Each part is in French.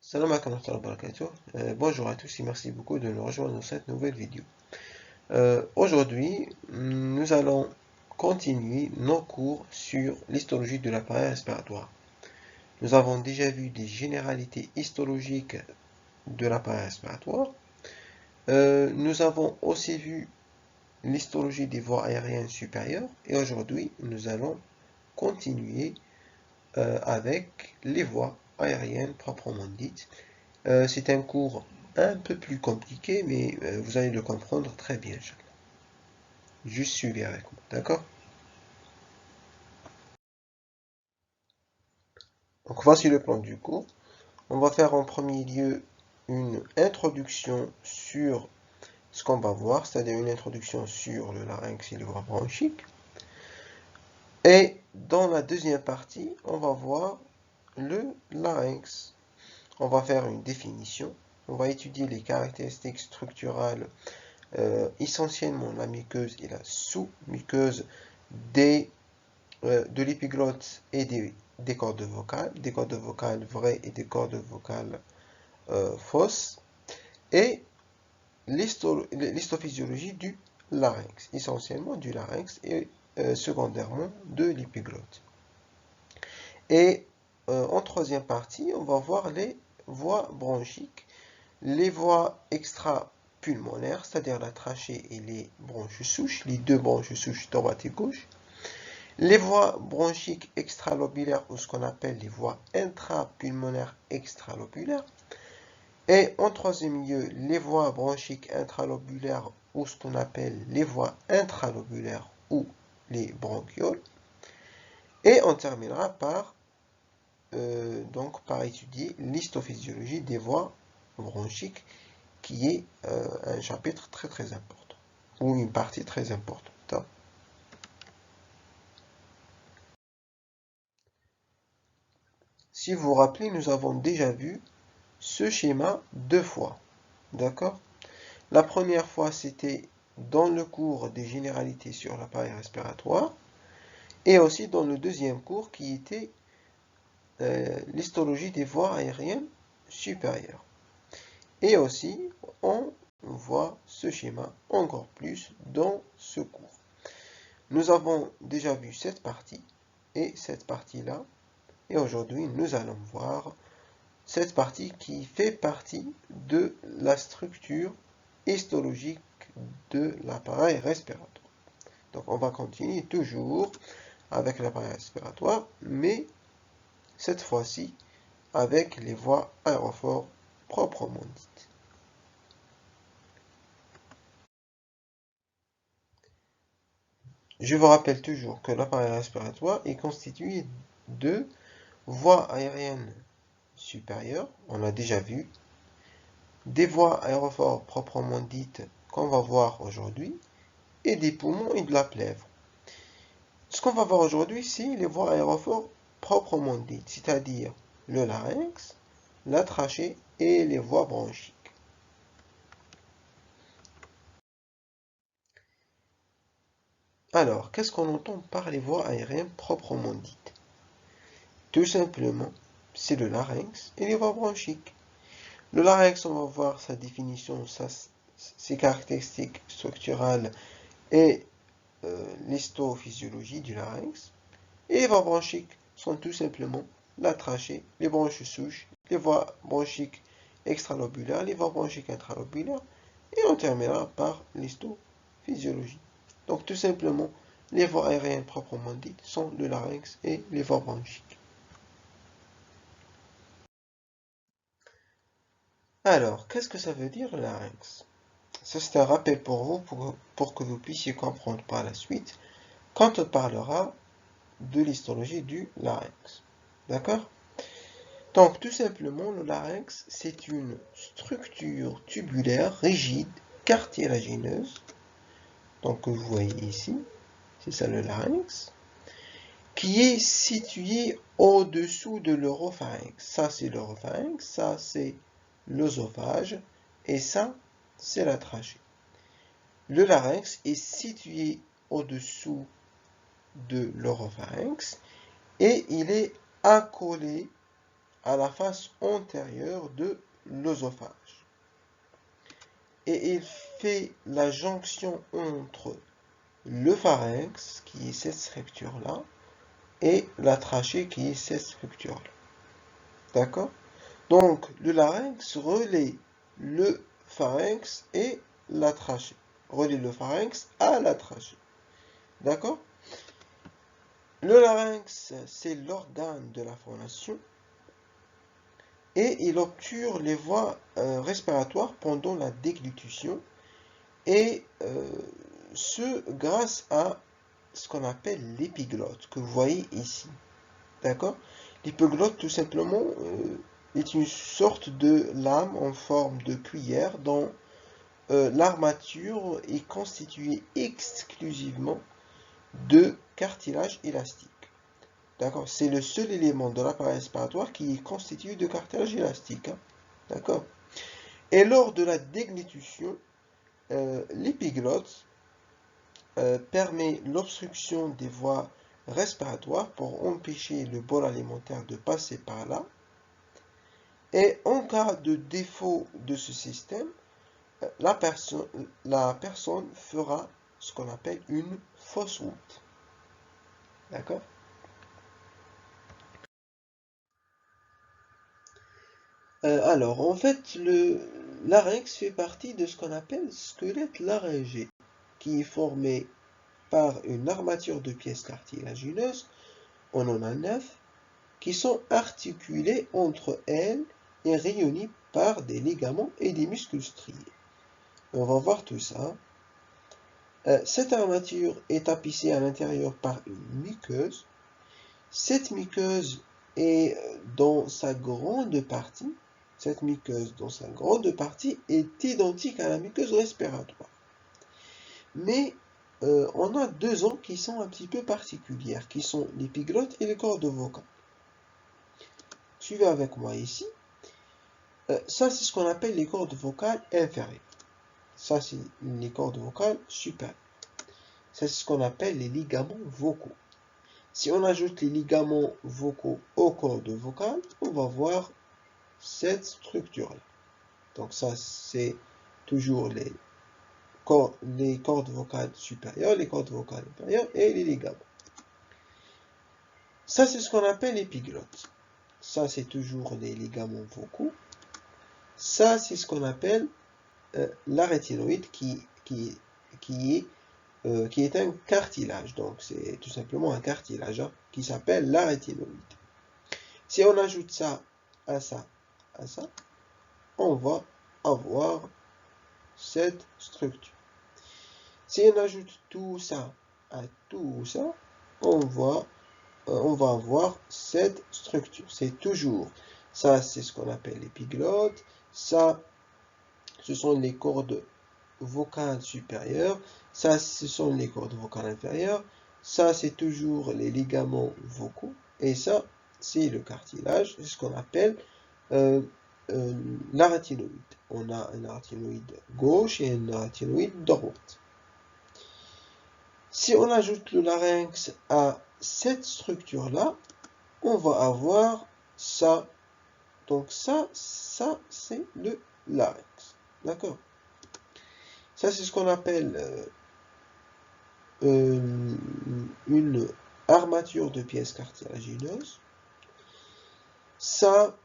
Salam alaikum wa rahmatullahi wa barakatuh. Bonjour à tous et merci beaucoup de nous rejoindre dans cette nouvelle vidéo. Aujourd'hui, nous allons continuer nos cours sur l'histologie de l'appareil respiratoire. Nous avons déjà vu des généralités histologiques de l'appareil respiratoire. Nous avons aussi vu l'histologie des voies aériennes supérieures et aujourd'hui, nous allons continuer avec les voies aériennes proprement dites. C'est un cours un peu plus compliqué, mais vous allez le comprendre très bien. Juste suivez avec moi, d'accord? Donc voici le plan du cours. On va faire en premier lieu une introduction sur ce qu'on va voir, c'est-à-dire une introduction sur le larynx et les voies bronchiques. Et dans la deuxième partie, on va voir le larynx. On va faire une définition. On va étudier les caractéristiques structurales, essentiellement la muqueuse et la sous-muqueuse de l'épiglotte et des cordes vocales vraies et des cordes vocales fausses, et l'histophysiologie du larynx, essentiellement du larynx et secondairement de l'épiglotte. Et en troisième partie, on va voir les voies bronchiques, les voies extra-pulmonaires, c'est-à-dire la trachée et les bronches souches, les deux bronches souches droite et gauche, les voies bronchiques extralobulaires, ou ce qu'on appelle les voies intrapulmonaires extralobulaires, et en troisième lieu, les voies bronchiques intralobulaires, ou ce qu'on appelle les voies intralobulaires ou les bronchioles, et on terminera par étudier l'histophysiologie des voies bronchiques, qui est un chapitre très important, ou une partie très importante. Si vous vous rappelez, nous avons déjà vu ce schéma deux fois, d'accord? La première fois, c'était dans le cours des généralités sur l'appareil respiratoire, et aussi dans le deuxième cours qui était l'histologie des voies aériennes supérieures. Et aussi, on voit ce schéma encore plus dans ce cours. Nous avons déjà vu cette partie et cette partie-là, et aujourd'hui, nous allons voir cette partie qui fait partie de la structure histologique de l'appareil respiratoire. Donc, on va continuer toujours avec l'appareil respiratoire, mais cette fois-ci avec les voies aérophores proprement dites. Je vous rappelle toujours que l'appareil respiratoire est constitué de voies aériennes supérieures, on l'a déjà vu, des voies aérophores proprement dites qu'on va voir aujourd'hui, et des poumons et de la plèvre. Ce qu'on va voir aujourd'hui, c'est les voies aérophores proprement dites, c'est-à-dire le larynx, la trachée et les voies bronchiques. Alors, qu'est-ce qu'on entend par les voies aériennes proprement dites? Tout simplement, c'est le larynx et les voies bronchiques. Le larynx, on va voir sa définition, ses caractéristiques structurales et l'histophysiologie du larynx. Et les voies bronchiques sont tout simplement la trachée, les bronches souches, les voies bronchiques extralobulaires, les voies bronchiques intralobulaires, et on terminera par l'histophysiologie. Donc tout simplement, les voies aériennes proprement dites sont le larynx et les voies bronchiques. Alors, qu'est-ce que ça veut dire le larynx? Ça, c'est un rappel pour vous, pour que vous puissiez comprendre par la suite, quand on parlera de l'histologie du larynx. D'accord? Donc, tout simplement, le larynx, c'est une structure tubulaire rigide, cartilagineuse, donc que vous voyez ici, c'est ça le larynx, qui est situé au-dessous de l'oropharynx. Ça, c'est l'oropharynx, ça, c'est l'œsophage, et ça, c'est la trachée. Le larynx est situé au-dessous de l'oropharynx et il est accolé à la face antérieure de l'œsophage. Et il fait la jonction entre le pharynx, qui est cette structure-là, et la trachée, qui est cette structure-là. D'accord? Donc, le larynx relie le pharynx et la trachée. Relie le pharynx à la trachée. D'accord? Le larynx, c'est l'organe de la phonation et il obture les voies respiratoires pendant la déglutition et ce grâce à ce qu'on appelle l'épiglotte que vous voyez ici. D'accord? L'épiglotte, tout simplement, est une sorte de lame en forme de cuillère dont l'armature est constituée exclusivement de cartilage élastique. D'accord? C'est le seul élément de l'appareil respiratoire qui est constitué de cartilage élastique. Hein? D'accord? Et lors de la déglutition, l'épiglotte permet l'obstruction des voies respiratoires pour empêcher le bol alimentaire de passer par là. Et en cas de défaut de ce système, la personne fera ce qu'on appelle une fausse route. D'accord? Alors, en fait, le larynx fait partie de ce qu'on appelle squelette laryngé, qui est formé par une armature de pièces cartilagineuses, on en a 9, qui sont articulées entre elles et réunies par des ligaments et des muscles striés. On va voir tout ça. Cette armature est tapissée à l'intérieur par une muqueuse. Cette muqueuse est dans sa grande partie, cette muqueuse dans sa grande partie est identique à la muqueuse respiratoire. Mais on a deux zones qui sont un petit peu particulières, qui sont l'épiglotte et les cordes vocales. Suivez avec moi ici. Ça, c'est ce qu'on appelle les cordes vocales inférieures. Ça, c'est les cordes vocales supérieures. Ça, c'est ce qu'on appelle les ligaments vocaux. Si on ajoute les ligaments vocaux aux cordes vocales, on va voir cette structure-là. Donc ça, c'est toujours les cordes vocales supérieures, les cordes vocales inférieures et les ligaments. Ça, c'est ce qu'on appelle l'épiglotte. Ça, c'est toujours les ligaments vocaux. Ça, c'est ce qu'on appelle la rétinoïde qui est un cartilage. Donc, c'est tout simplement un cartilage qui s'appelle la rétinoïde. Si on ajoute ça à ça, à ça, on va avoir cette structure. Si on ajoute tout ça à tout ça, on va avoir cette structure. C'est toujours, ça c'est ce qu'on appelle l'épiglotte, ça ce sont les cordes vocales supérieures, ça ce sont les cordes vocales inférieures, ça c'est toujours les ligaments vocaux, et ça c'est le cartilage, c'est ce qu'on appelle la rétinoïde. On a une rétinoïde gauche et une rétinoïde droite. Si on ajoute le larynx à cette structure-là, on va avoir ça. Donc ça c'est le larynx. D'accord? Ça, c'est ce qu'on appelle une armature de pièces cartilagineuses. Ça,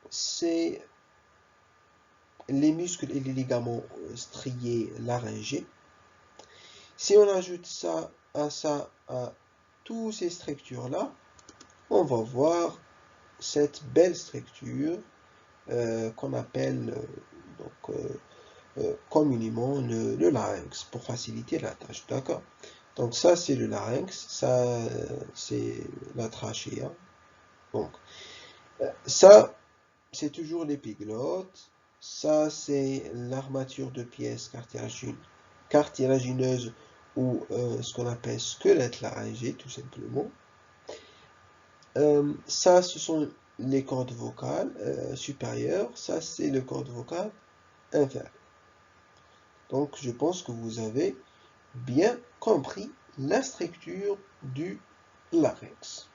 c'est les muscles et les ligaments striés laryngés. Si on ajoute ça, à toutes ces structures-là, on va voir cette belle structure qu'on appelle communément le larynx pour faciliter la tâche. D'accord? Donc ça c'est le larynx, ça c'est la trachée. Hein. Donc ça c'est toujours l'épiglotte, ça c'est l'armature de pièces cartilagineuses ou ce qu'on appelle squelette laryngé tout simplement. Ça ce sont les cordes vocales supérieures, ça c'est le corde vocal inférieur. Donc je pense que vous avez bien compris la structure du larynx.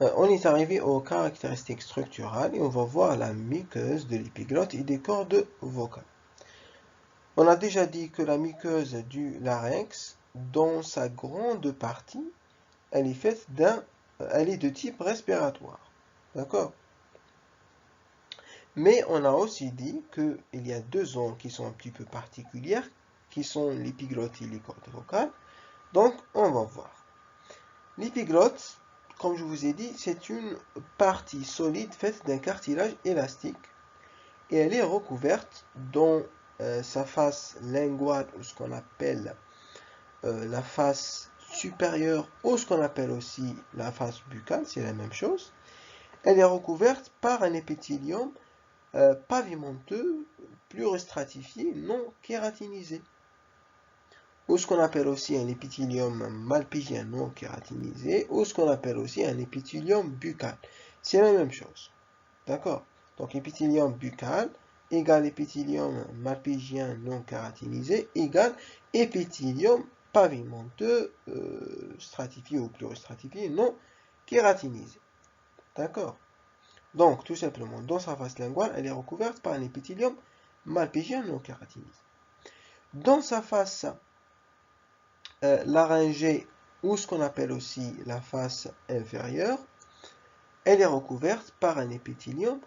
On est arrivé aux caractéristiques structurales et on va voir la muqueuse de l'épiglotte et des cordes vocales. On a déjà dit que la muqueuse du larynx, dans sa grande partie, elle est de type respiratoire. D'accord? Mais on a aussi dit qu'il y a deux zones qui sont un petit peu particulières, qui sont l'épiglotte et les cordes vocales. Donc, on va voir. L'épiglotte, comme je vous ai dit, c'est une partie solide faite d'un cartilage élastique et elle est recouverte dans sa face linguale, ou ce qu'on appelle la face supérieure, ou ce qu'on appelle aussi la face buccale, c'est la même chose. Elle est recouverte par un épithélium pavimenteux, pluristratifié, non kératinisé, ou ce qu'on appelle aussi un épithélium malpigien non kératinisé, ou ce qu'on appelle aussi un épithélium buccal. C'est la même chose. D'accord? Donc épithélium buccal égale épithélium malpigien non kératinisé égale épithélium pavimenteux stratifié ou pluristratifié non kératinisé. D'accord? Donc, tout simplement, dans sa face linguale, elle est recouverte par un épithélium malpigien non kératinisé. Dans sa face laryngée, ou ce qu'on appelle aussi la face inférieure, elle est recouverte par un épithélium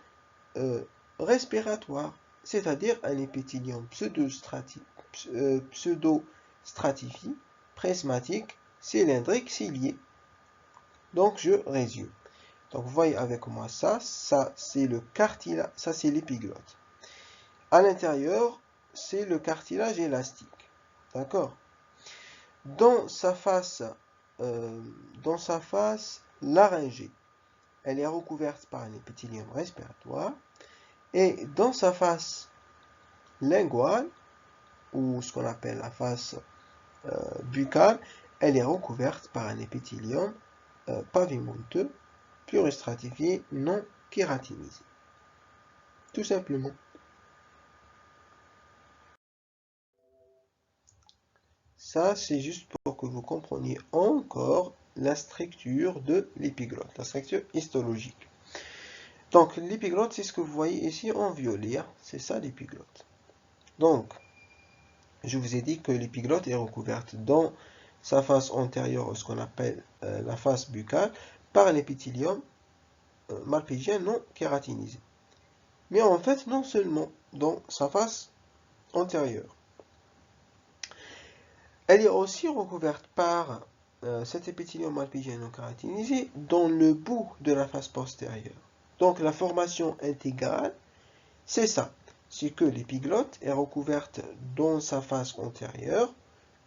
respiratoire, c'est-à-dire un épithélium pseudo-stratifié, prismatique, cylindrique, cilié. Donc, je résume. Donc, vous voyez avec moi ça c'est le cartilage, ça c'est l'épiglotte. À l'intérieur, c'est le cartilage élastique. D'accord? Dans sa face laryngée, elle est recouverte par un épithélium respiratoire. Et dans sa face linguale, ou ce qu'on appelle la face buccale, elle est recouverte par un épithélium pavimenteux, pluristratifié, non kératinisé. Tout simplement. Ça, c'est juste pour que vous compreniez encore la structure de l'épiglotte, la structure histologique. Donc, l'épiglotte, c'est ce que vous voyez ici en violet. C'est ça l'épiglotte. Donc, je vous ai dit que l'épiglotte est recouverte dans sa face antérieure, ce qu'on appelle la face buccale, par un épithélium malpigien non kératinisé. Mais en fait, non seulement dans sa face antérieure. Elle est aussi recouverte par cet épithélium malpigien non kératinisé dans le bout de la face postérieure. Donc la formation intégrale, c'est ça. C'est que l'épiglotte est recouverte dans sa face antérieure,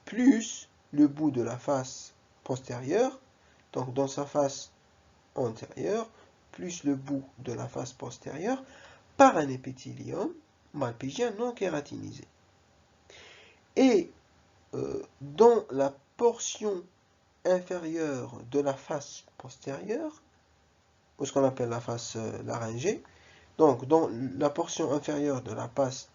plus le bout de la face postérieure, donc dans sa face antérieure, plus le bout de la face postérieure, par un épithélium malpigien non kératinisé. Et dans la portion inférieure de la face postérieure, ou ce qu'on appelle la face laryngée, donc dans la portion inférieure de la face,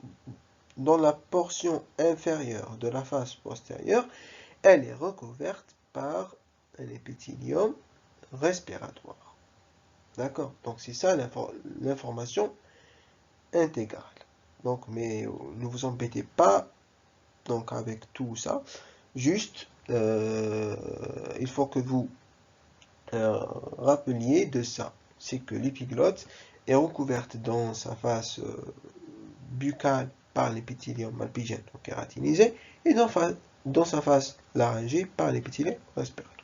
dans la portion inférieure de la face postérieure, elle est recouverte par un épithélium respiratoire. D'accord? Donc c'est ça l'information intégrale. Donc, mais ne vous embêtez pas donc avec tout ça. Juste, il faut que vous rappeliez de ça. C'est que l'épiglotte est recouverte dans sa face buccale par l'épithélium malpigien donc kératinisé et dans sa face laryngée par l'épithélium respiratoire.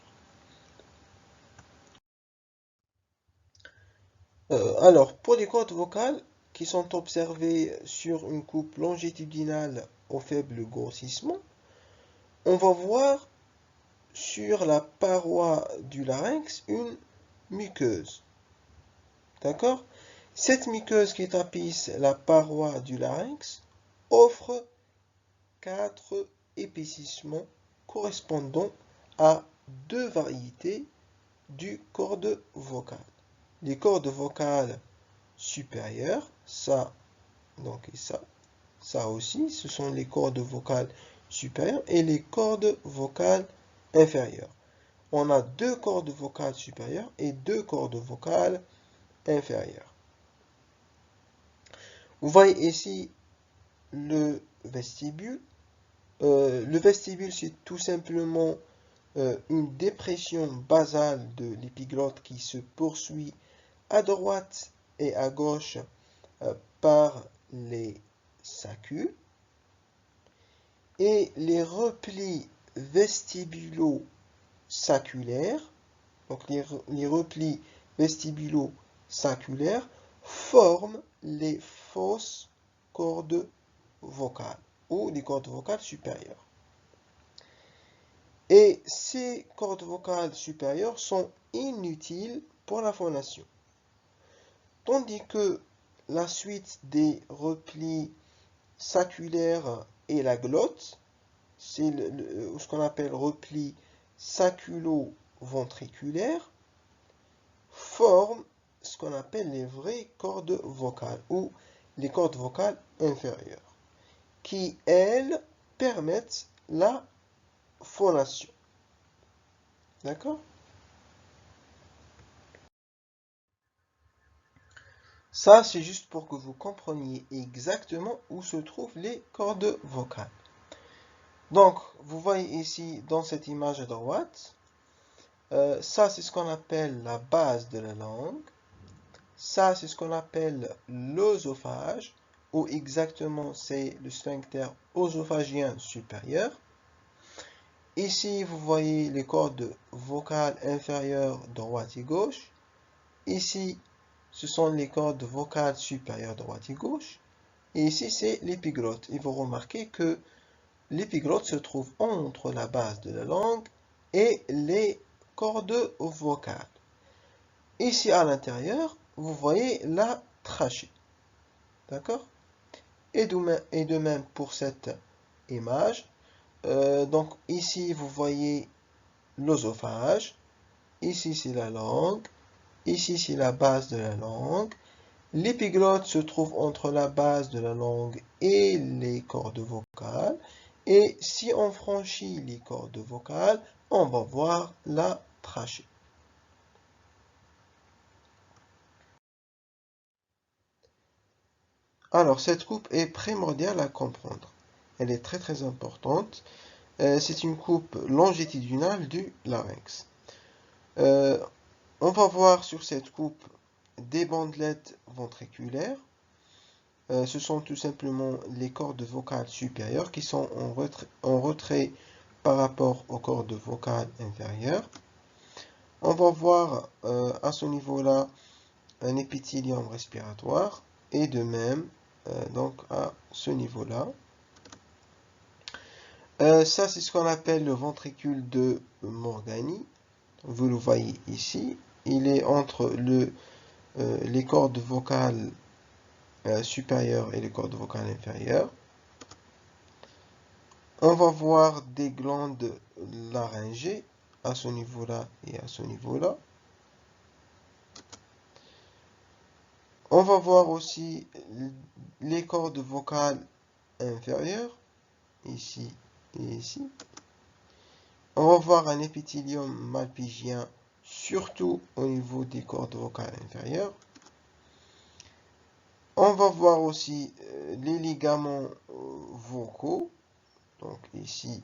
Alors, pour les cordes vocales qui sont observées sur une coupe longitudinale au faible grossissement, on va voir sur la paroi du larynx une muqueuse. D'accord? Cette muqueuse qui tapisse la paroi du larynx offre 4 épaississements correspondant à 2 variétés du cordes vocales. Les cordes vocales supérieures, ça, donc et ça aussi, ce sont les cordes vocales supérieures et les cordes vocales inférieures. on a deux cordes vocales supérieures et deux cordes vocales inférieures. Vous voyez ici le vestibule. Le vestibule, c'est tout simplement une dépression basale de l'épiglotte qui se poursuit à droite et à gauche par les saccules. Et les replis vestibulo-saculaires, donc les replis vestibulo-saculaires forment les fausses cordes vocales ou les cordes vocales supérieures. Et ces cordes vocales supérieures sont inutiles pour la phonation. Tandis que la suite des replis saculaires et la glotte, c'est ce qu'on appelle repli sacculo-ventriculaire, forme ce qu'on appelle les vraies cordes vocales ou les cordes vocales inférieures, qui, elles, permettent la phonation. D'accord? Ça, c'est juste pour que vous compreniez exactement où se trouvent les cordes vocales. Donc, vous voyez ici, dans cette image à droite, ça, c'est ce qu'on appelle la base de la langue. Ça, c'est ce qu'on appelle l'œsophage, ou exactement, c'est le sphincter œsophagien supérieur. Ici, vous voyez les cordes vocales inférieures droite et gauche. Ici, ce sont les cordes vocales supérieures droite et gauche. Et ici, c'est l'épiglotte. Et vous remarquez que l'épiglotte se trouve entre la base de la langue et les cordes vocales. Ici, à l'intérieur, vous voyez la trachée. D'accord? Et de même pour cette image. Donc ici, vous voyez l'œsophage. Ici, c'est la langue. Ici, c'est la base de la langue. L'épiglotte se trouve entre la base de la langue et les cordes vocales. Et si on franchit les cordes vocales, on va voir la trachée. Alors, cette coupe est primordiale à comprendre. Elle est très très importante. C'est une coupe longitudinale du larynx. On va voir sur cette coupe des bandelettes ventriculaires. Ce sont tout simplement les cordes vocales supérieures qui sont en retrait par rapport aux cordes vocales inférieures. On va voir à ce niveau-là un épithélium respiratoire et de même donc à ce niveau-là. Ça, c'est ce qu'on appelle le ventricule de Morgani. Vous le voyez ici. Il est entre les cordes vocales supérieures et les cordes vocales inférieures. On va voir des glandes laryngées à ce niveau-là et à ce niveau-là. On va voir aussi les cordes vocales inférieures, ici et ici. On va voir un épithélium malpigien, surtout au niveau des cordes vocales inférieures. On va voir aussi les ligaments vocaux, donc ici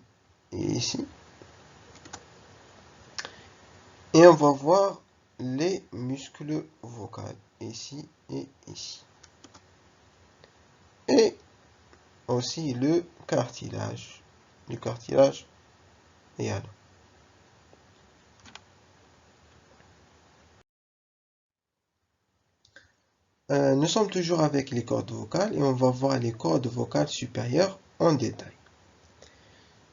et ici. Et on va voir les muscles vocaux, ici et ici. Et aussi le cartilage réal. Nous sommes toujours avec les cordes vocales et on va voir les cordes vocales supérieures en détail.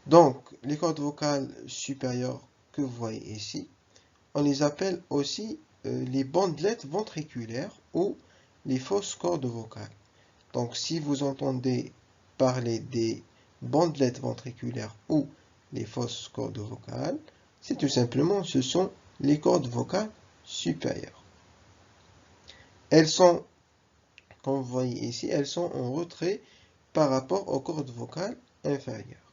Donc, les cordes vocales supérieures que vous voyez ici, on les appelle aussi les bandelettes ventriculaires ou les fausses cordes vocales. Donc, si vous entendez parler des bandelettes ventriculaires ou les fausses cordes vocales, c'est tout simplement, ce sont les cordes vocales supérieures. Elles sont, comme vous voyez ici, elles sont en retrait par rapport aux cordes vocales inférieures.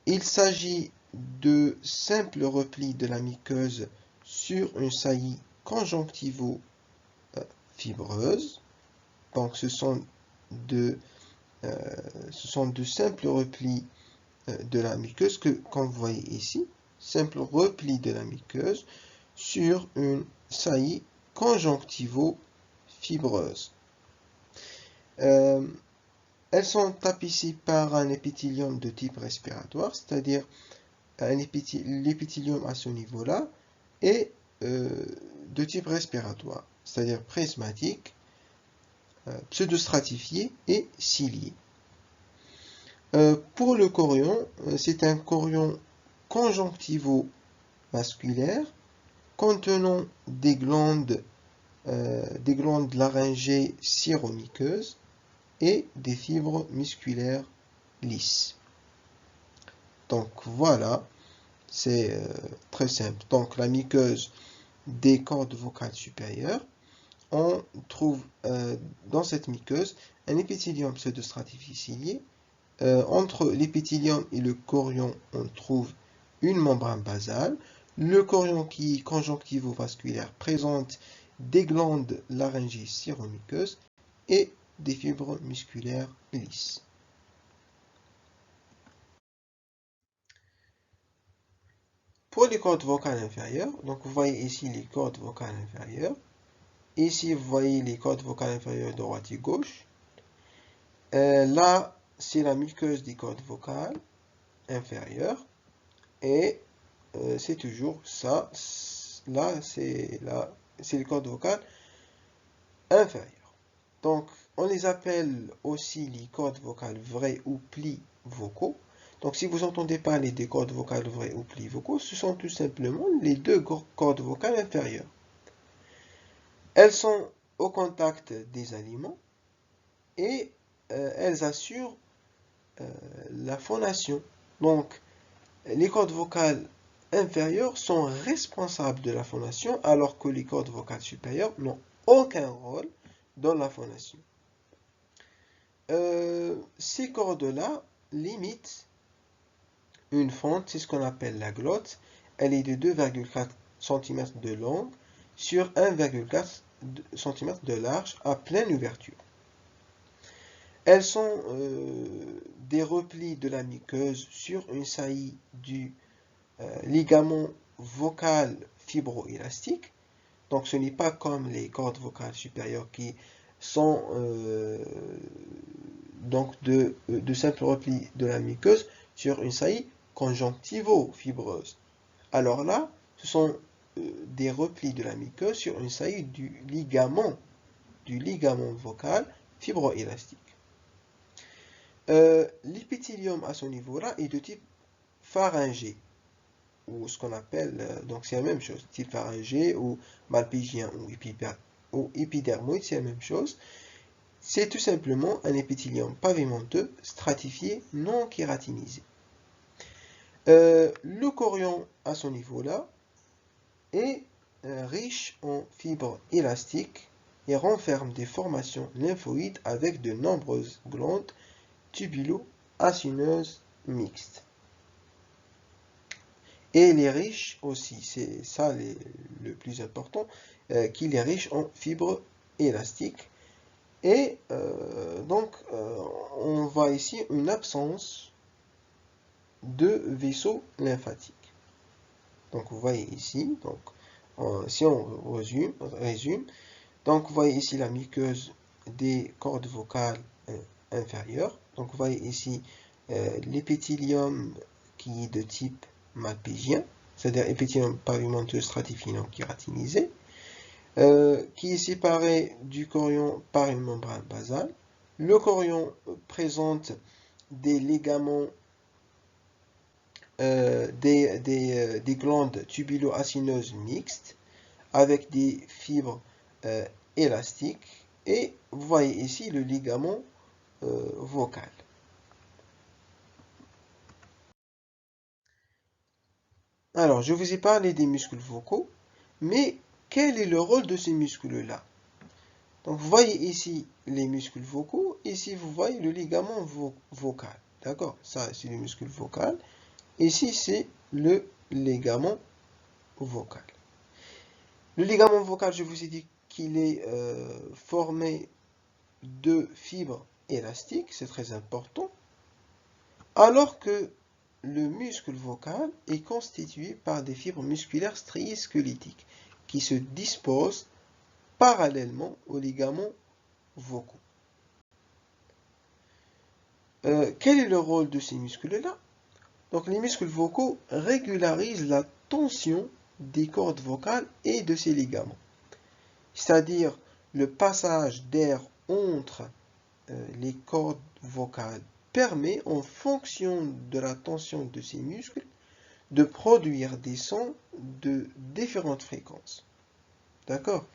Il s'agit de simples replis de la muqueuse sur une saillie conjonctivo-fibreuse. Donc ce sont de simples replis de la muqueuse comme vous voyez ici, simple repli de la muqueuse sur une saillie conjonctivo-fibreuse. Elles sont tapissées par un épithélium de type respiratoire, c'est-à-dire l'épithélium à ce niveau-là est de type respiratoire, c'est-à-dire prismatique, pseudostratifié et cilié. Pour le chorion, c'est un chorion conjonctivo-vasculaire contenant des glandes laryngées syromiqueuses et des fibres musculaires lisses. Donc voilà, c'est très simple. Donc la muqueuse des cordes vocales supérieures, on trouve dans cette muqueuse un épithélium pseudostratifié cilié. Entre l'épithélium et le chorion, on trouve une membrane basale. Le chorion qui est conjonctivo-vasculaire présente des glandes laryngées syromiqueuses et des fibres musculaires lisses. Pour les cordes vocales inférieures, donc vous voyez ici les cordes vocales inférieures. Ici, vous voyez les cordes vocales inférieures droite et gauche. Là, c'est la muqueuse des cordes vocales inférieures. Et c'est toujours ça. Là, c'est les cordes vocales inférieures. Donc, on les appelle aussi les cordes vocales vraies ou plis vocaux. Donc, si vous entendez parler des cordes vocales vraies ou plis vocaux, ce sont tout simplement les deux cordes vocales inférieures. Elles sont au contact des aliments et elles assurent la phonation. Donc, les cordes vocales inférieures sont responsables de la phonation, alors que les cordes vocales supérieures n'ont aucun rôle dans la phonation. Ces cordes-là limitent une fente, c'est ce qu'on appelle la glotte. Elle est de 2,4 cm de longue sur 1,4 cm de large à pleine ouverture. Elles sont des replis de la muqueuse sur une saillie du ligament vocal fibroélastique. Donc ce n'est pas comme les cordes vocales supérieures qui sont donc de simples replis de la muqueuse sur une saillie conjonctivo-fibreuse. Alors là, ce sont des replis de la muqueuse sur une saillie du ligament vocal fibroélastique. L'épithélium à ce niveau-là est de type pharyngé, ou ce qu'on appelle, donc c'est la même chose, type pharyngé ou malpigien ou épidermoïde, c'est la même chose. C'est tout simplement un épithélium pavimenteux, stratifié, non kératinisé. Le chorion à ce niveau-là est riche en fibres élastiques et renferme des formations lymphoïdes avec de nombreuses glandes tubulo-acineuses mixtes. Et il est riche aussi, c'est ça le plus important, qu'il est riche en fibres élastiques. Et donc, on voit ici une absence de vaisseaux lymphatiques. Donc, vous voyez ici, donc, si on résume, donc vous voyez ici la muqueuse des cordes vocales inférieures. Donc, vous voyez ici l'épithélium qui est de type malpigien, c'est-à-dire épithélium pavimenteux stratifié non kératinisé, qui est séparé du chorion par une membrane basale. Le chorion présente des ligaments, des glandes tubulo-acineuses mixtes avec des fibres élastiques. Et vous voyez ici le ligament vocal. Alors, je vous ai parlé des muscles vocaux, mais quel est le rôle de ces muscles-là? Donc, vous voyez ici les muscles vocaux, ici vous voyez le ligament vocal. D'accord? Ça, c'est le muscle vocal. Ici, c'est le ligament vocal. Le ligament vocal, je vous ai dit qu'il est formé de fibres élastiques, c'est très important, alors que le muscle vocal est constitué par des fibres musculaires striées squelettiques qui se disposent parallèlement aux ligaments vocaux. Quel est le rôle de ces muscles-là? Donc les muscles vocaux régularisent la tension des cordes vocales et de ces ligaments. C'est-à-dire le passage d'air entre les cordes vocales permet, en fonction de la tension de ces muscles, de produire des sons de différentes fréquences. D'accord?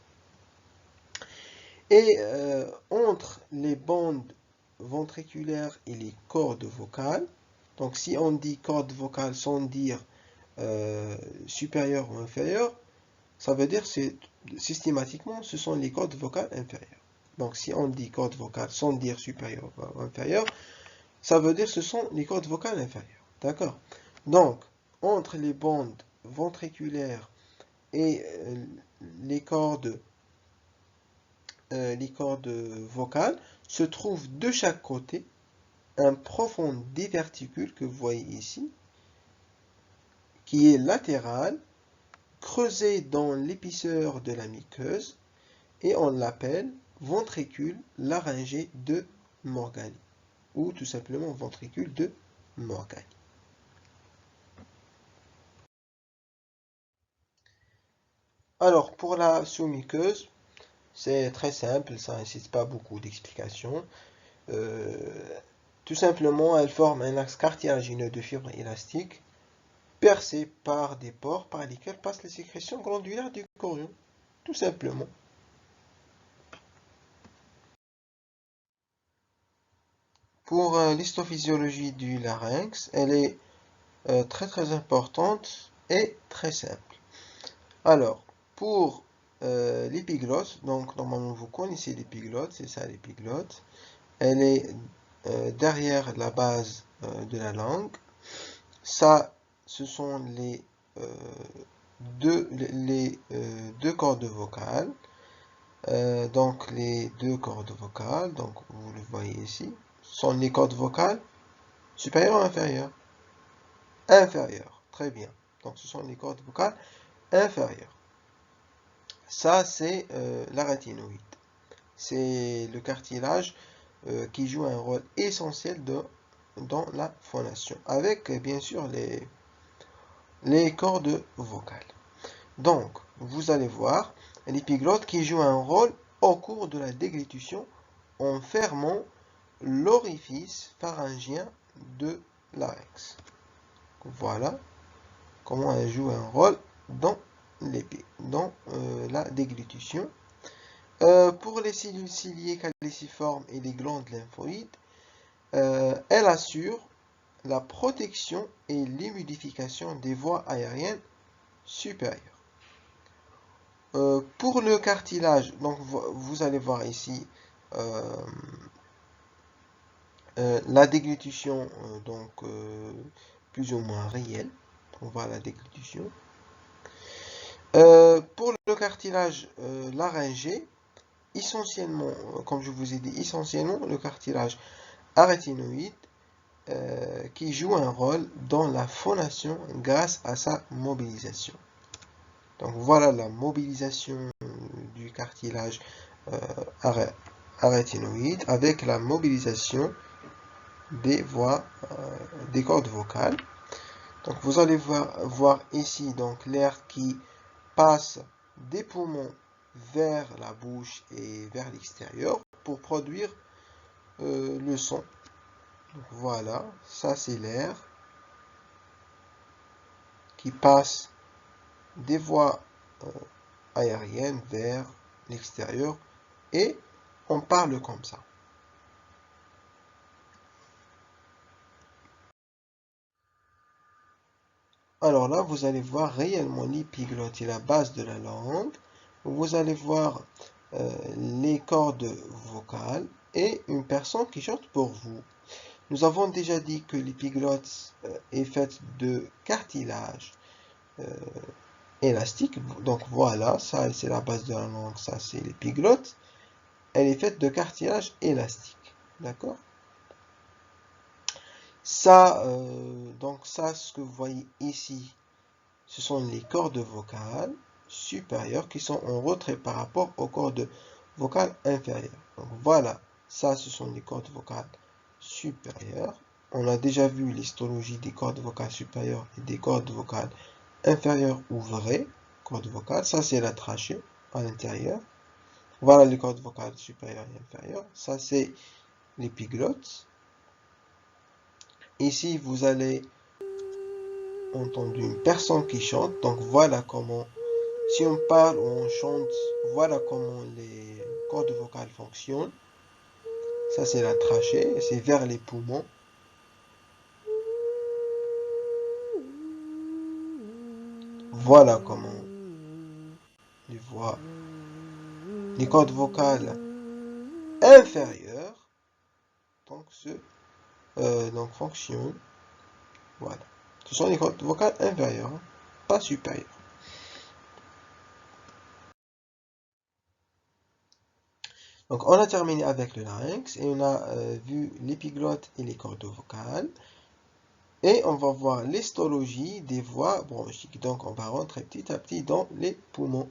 Et entre les bandes ventriculaires et les cordes vocales, donc si on dit cordes vocales sans dire supérieure ou inférieure, ça veut dire que systématiquement ce sont les cordes vocales inférieures. Donc si on dit cordes vocales sans dire supérieure ou inférieure, ça veut dire que ce sont les cordes vocales inférieures. D'accord? Donc, entre les bandes ventriculaires et les cordes vocales se trouve de chaque côté un profond diverticule que vous voyez ici, qui est latéral, creusé dans l'épaisseur de la muqueuse, et on l'appelle ventricule laryngé de Morgani, ou tout simplement ventricule de Morgani. Alors, pour la sous-muqueuse, c'est très simple, ça n'insiste pas beaucoup d'explications. Tout simplement, elle forme un axe cartilagineux de fibres élastiques percé par des pores par lesquels passent les sécrétions glandulaires du chorion. Tout simplement. Pour l'histophysiologie du larynx, elle est très importante et très simple. Alors, pour l'épiglotte, donc normalement vous connaissez l'épiglotte, c'est ça l'épiglotte. Elle est derrière la base de la langue. Ça, ce sont les deux cordes vocales. Donc les deux cordes vocales, donc vous le voyez ici, sont les cordes vocales supérieures ou inférieures? Inférieures, très bien. Donc ce sont les cordes vocales inférieures. Ça, c'est l'arythénoïde. C'est le cartilage qui joue un rôle essentiel dans la phonation, avec bien sûr les cordes vocales. Donc, vous allez voir l'épiglotte qui joue un rôle au cours de la déglutition en fermant l'orifice pharyngien de larynx. Voilà comment elle joue un rôle dans la déglutition. Pour les cellules ciliées caliciformes et les glandes lymphoïdes, elle assure la protection et l'humidification des voies aériennes supérieures. Pour le cartilage, donc vous allez voir ici la déglutition plus ou moins réelle. On voit la déglutition. Pour le cartilage laryngé, essentiellement, comme je vous ai dit, essentiellement le cartilage arythénoïde qui joue un rôle dans la phonation grâce à sa mobilisation. Donc voilà la mobilisation du cartilage arythénoïde avec la mobilisation des voies, des cordes vocales. Donc vous allez voir ici donc l'air qui passe des poumons vers la bouche et vers l'extérieur pour produire le son. Donc voilà, ça c'est l'air qui passe des voies aériennes vers l'extérieur et on parle comme ça. Alors là, vous allez voir réellement l'épiglotte et la base de la langue. Vous allez voir les cordes vocales et une personne qui chante pour vous. Nous avons déjà dit que l'épiglotte est faite de cartilage élastique. Donc voilà, ça c'est la base de la langue, ça c'est l'épiglotte. Elle est faite de cartilage élastique. D'accord? Ça, donc ça, ce que vous voyez ici, ce sont les cordes vocales supérieures qui sont en retrait par rapport aux cordes vocales inférieures. Donc voilà, ça, ce sont les cordes vocales supérieures. On a déjà vu l'histologie des cordes vocales supérieures et des cordes vocales inférieures ou vraies cordes vocales. Ça, c'est la trachée à l'intérieur. Voilà les cordes vocales supérieures et inférieures. Ça, c'est l'épiglotte. Ici, vous allez entendre une personne qui chante. Donc, voilà comment, si on parle ou on chante, voilà comment les cordes vocales fonctionnent. Ça, c'est la trachée. C'est vers les poumons. Voilà comment les cordes vocales inférieures donc fonctionnent. Voilà. Ce sont les cordes vocales inférieures, hein, pas supérieures. Donc, on a terminé avec le larynx et on a vu l'épiglotte et les cordes vocales. Et on va voir l'histologie des voies bronchiques. Donc, on va rentrer petit à petit dans les poumons.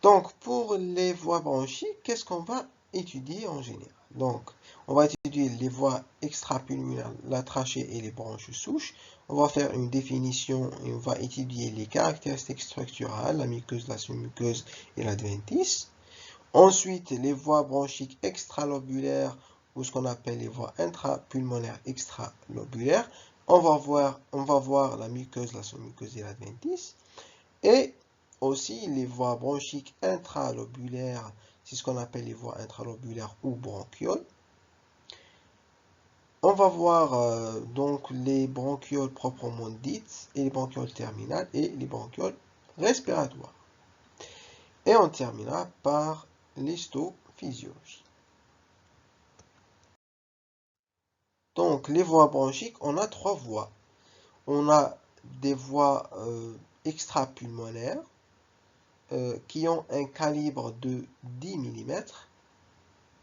Donc, pour les voies bronchiques, qu'est-ce qu'on va étudier en général? Donc, on va étudier les voies extrapulmonaires, la trachée et les bronches souches. On va faire une définition et on va étudier les caractéristiques structurales, la muqueuse, la sous-muqueuse et l'adventice. Ensuite, les voies bronchiques extralobulaires ou ce qu'on appelle les voies intrapulmonaires extralobulaires. On va voir la muqueuse, la sous-muqueuse et l'adventice. Et aussi les voies bronchiques intralobulaires, c'est ce qu'on appelle les voies intralobulaires ou bronchioles. On va voir donc les bronchioles proprement dites et les bronchioles terminales et les bronchioles respiratoires. Et on terminera par l'histophysiologie. Donc les voies bronchiques, on a trois voies. On a des voies extrapulmonaires qui ont un calibre de 10 mm,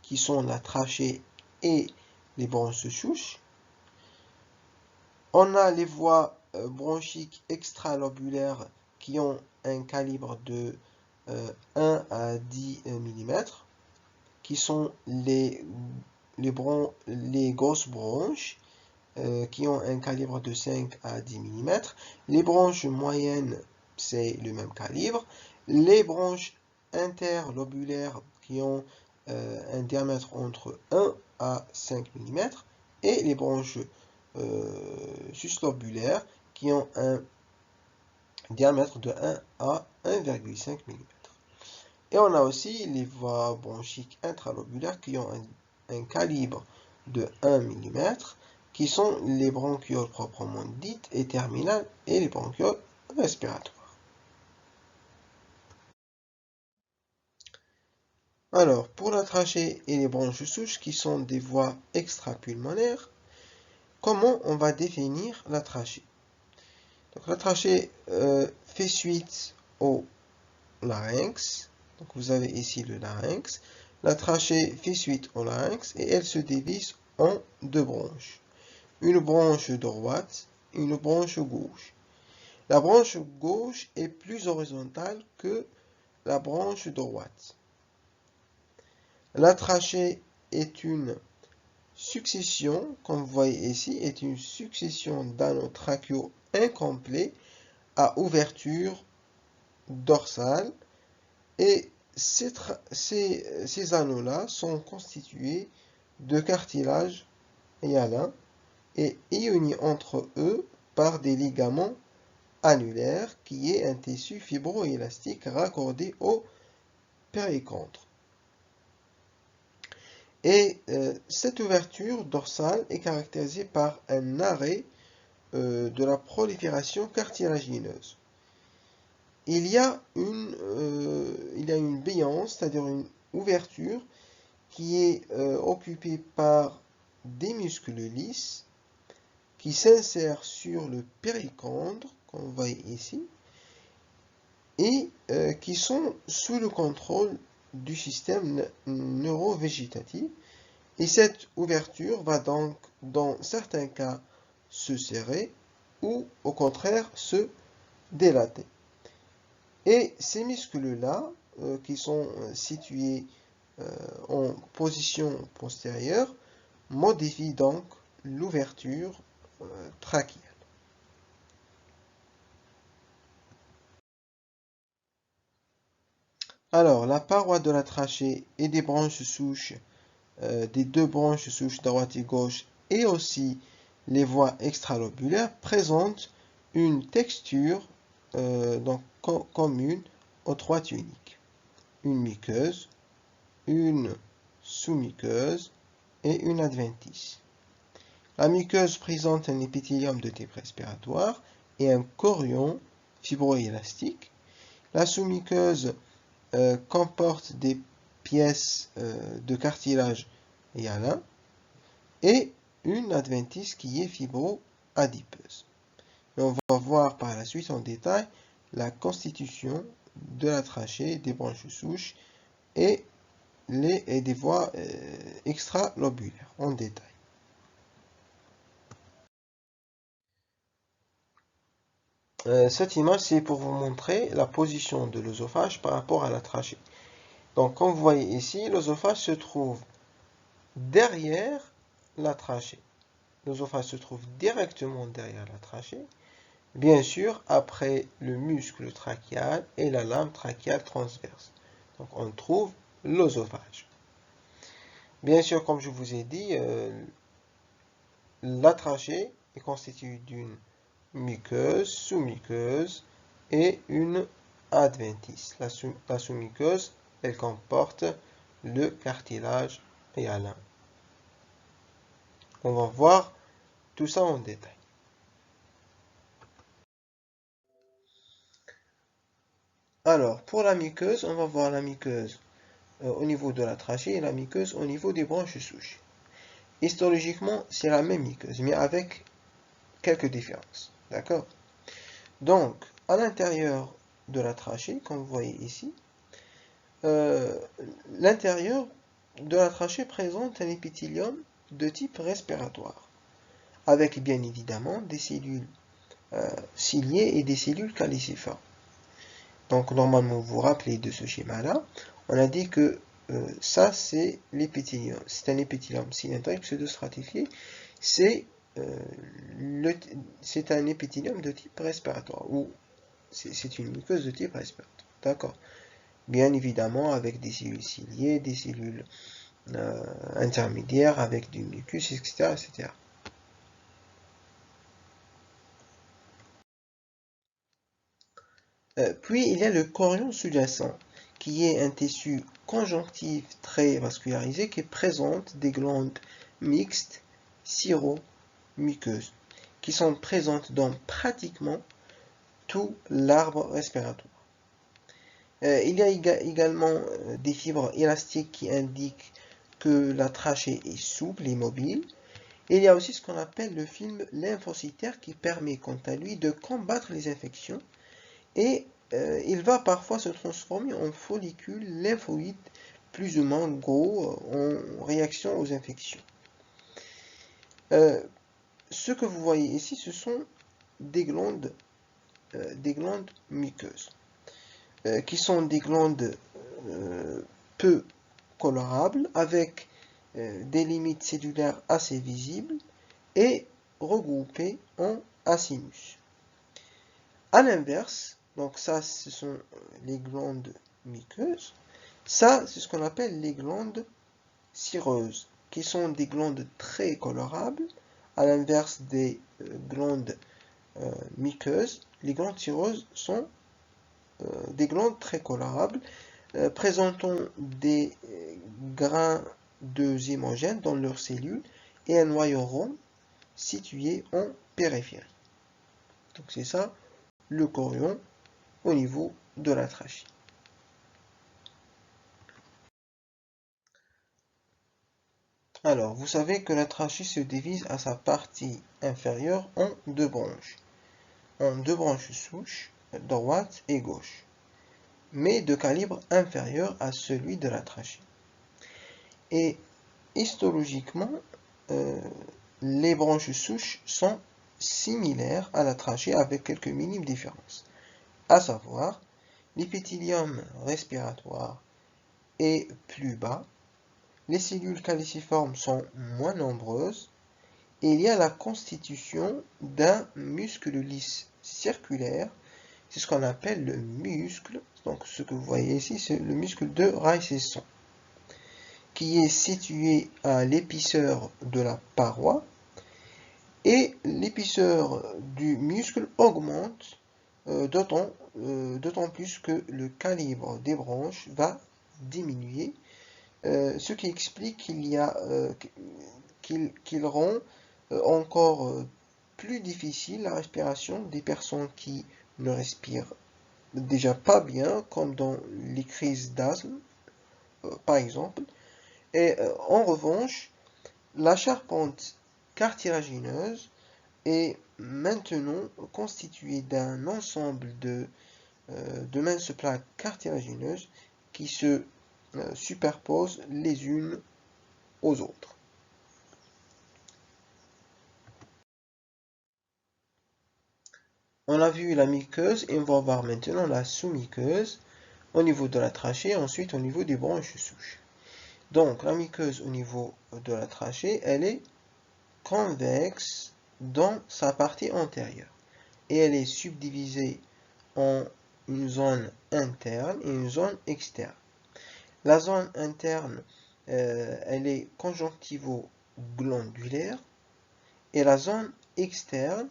qui sont la trachée et les bronches souches. On a les voies bronchiques extralobulaires qui ont un calibre de 1 à 10 mm, qui sont les grosses bronches qui ont un calibre de 5 à 10 mm. Les bronches moyennes, c'est le même calibre. Les bronches interlobulaires qui ont un diamètre entre 1 à 5 mm. Et les bronches suslobulaires qui ont un diamètre de 1 à 1,5 mm. Et on a aussi les voies bronchiques intralobulaires qui ont un calibre de 1 mm, qui sont les bronchioles proprement dites et terminales et les bronchioles respiratoires. Alors, pour la trachée et les bronches souches qui sont des voies extrapulmonaires, comment on va définir la trachée? Donc, la trachée fait suite au larynx. Donc, vous avez ici le larynx. La trachée fait suite au larynx et elle se divise en deux branches. Une branche droite et une branche gauche. La branche gauche est plus horizontale que la branche droite. La trachée est une succession, comme vous voyez ici, est une succession d'anneaux trachéaux incomplets à ouverture dorsale et ces anneaux-là sont constitués de cartilage hyalin et unis entre eux par des ligaments annulaires qui est un tissu fibroélastique raccordé au péricontre. Et cette ouverture dorsale est caractérisée par un arrêt de la prolifération cartilagineuse. Il y a une béance, c'est-à-dire une ouverture qui est occupée par des muscles lisses qui s'insèrent sur le périchondre, comme vous voyez ici, et qui sont sous le contrôle du système neurovégétatif. Et cette ouverture va donc, dans certains cas, se serrer ou, au contraire, se dilater. Et ces muscles-là, qui sont situés en position postérieure, modifient donc l'ouverture trachéale. Alors, la paroi de la trachée et des branches souches, des deux branches souches droite et gauche, et aussi les voies extralobulaires présentent une texture donc commune aux trois tuniques. Une muqueuse, une sous-muqueuse et une adventice. La muqueuse présente un épithélium de type respiratoire et un chorion fibroélastique. La sous-muqueuse comporte des pièces de cartilage hyalin et une adventice qui est fibro-adipeuse. On va voir par la suite en détail la constitution de la trachée, des branches souches et des voies extralobulaires en détail. Cette image, c'est pour vous montrer la position de l'œsophage par rapport à la trachée. Donc, comme vous voyez ici, l'œsophage se trouve derrière la trachée. L'œsophage se trouve directement derrière la trachée, bien sûr, après le muscle trachéal et la lame trachéale transverse. Donc, on trouve l'œsophage. Bien sûr, comme je vous ai dit, la trachée est constituée d'une muqueuse, sous-muqueuse et une adventice. La sous-muqueuse, elle comporte le cartilage hyalin. On va voir tout ça en détail. Alors, pour la muqueuse, on va voir la muqueuse au niveau de la trachée et la muqueuse au niveau des branches souches. Histologiquement, c'est la même muqueuse, mais avec quelques différences. D'accord? Donc, à l'intérieur de la trachée, comme vous voyez ici, l'intérieur de la trachée présente un épithélium de type respiratoire, avec bien évidemment des cellules ciliées et des cellules calicifères. Donc normalement, vous vous rappelez de ce schéma-là, on a dit que ça c'est l'épithélium, c'est un épithélium cylindrique pseudostratifié, c'est un épithélium de type respiratoire, ou c'est une muqueuse de type respiratoire, d'accord? Bien évidemment avec des cellules ciliées, des cellules intermédiaires, avec du mucus, etc., etc. Puis il y a le chorion sous-jacent, qui est un tissu conjonctif très vascularisé qui présente des glandes mixtes siro-muqueuses, qui sont présentes dans pratiquement tout l'arbre respiratoire. Il y a également des fibres élastiques qui indiquent que la trachée est souple et mobile. Et il y a aussi ce qu'on appelle le film lymphocytaire qui permet quant à lui de combattre les infections et il va parfois se transformer en follicules lymphoïdes plus ou moins gros en réaction aux infections. Ce que vous voyez ici, ce sont des glandes muqueuses, qui sont des glandes peu colorables, avec des limites cellulaires assez visibles et regroupées en acинus. À l'inverse, donc ça, ce sont les glandes muqueuses. Ça, c'est ce qu'on appelle les glandes cireuses, qui sont des glandes très colorables. À l'inverse des glandes muqueuses, les glandes cireuses sont des glandes très colorables, présentant des grains de zymogènes dans leurs cellules et un noyau rond situé en périphérie. Donc c'est ça le chorion au niveau de la trachée. Alors, vous savez que la trachée se divise à sa partie inférieure en deux branches souches, droite et gauche, mais de calibre inférieur à celui de la trachée. Et histologiquement, les branches souches sont similaires à la trachée avec quelques minimes différences, à savoir l'épithélium respiratoire est plus bas, les cellules caliciformes sont moins nombreuses, et il y a la constitution d'un muscle lisse circulaire, c'est ce qu'on appelle le muscle, donc ce que vous voyez ici, c'est le muscle de Reisesson, qui est situé à l'épaisseur de la paroi, et l'épaisseur du muscle augmente d'autant plus que le calibre des branches va diminuer, ce qui explique qu'il rend encore plus difficile la respiration des personnes qui ne respirent déjà pas bien, comme dans les crises d'asthme, par exemple. Et en revanche, la charpente cartilagineuse est maintenant constituée d'un ensemble de minces plaques cartilagineuses qui se superposent les unes aux autres. On a vu la muqueuse et on va voir maintenant la sous-muqueuse au niveau de la trachée et ensuite au niveau des branches souches. Donc la muqueuse au niveau de la trachée, elle est convexe dans sa partie antérieure et elle est subdivisée en une zone interne et une zone externe. La zone interne, elle est conjonctivo-glandulaire et la zone externe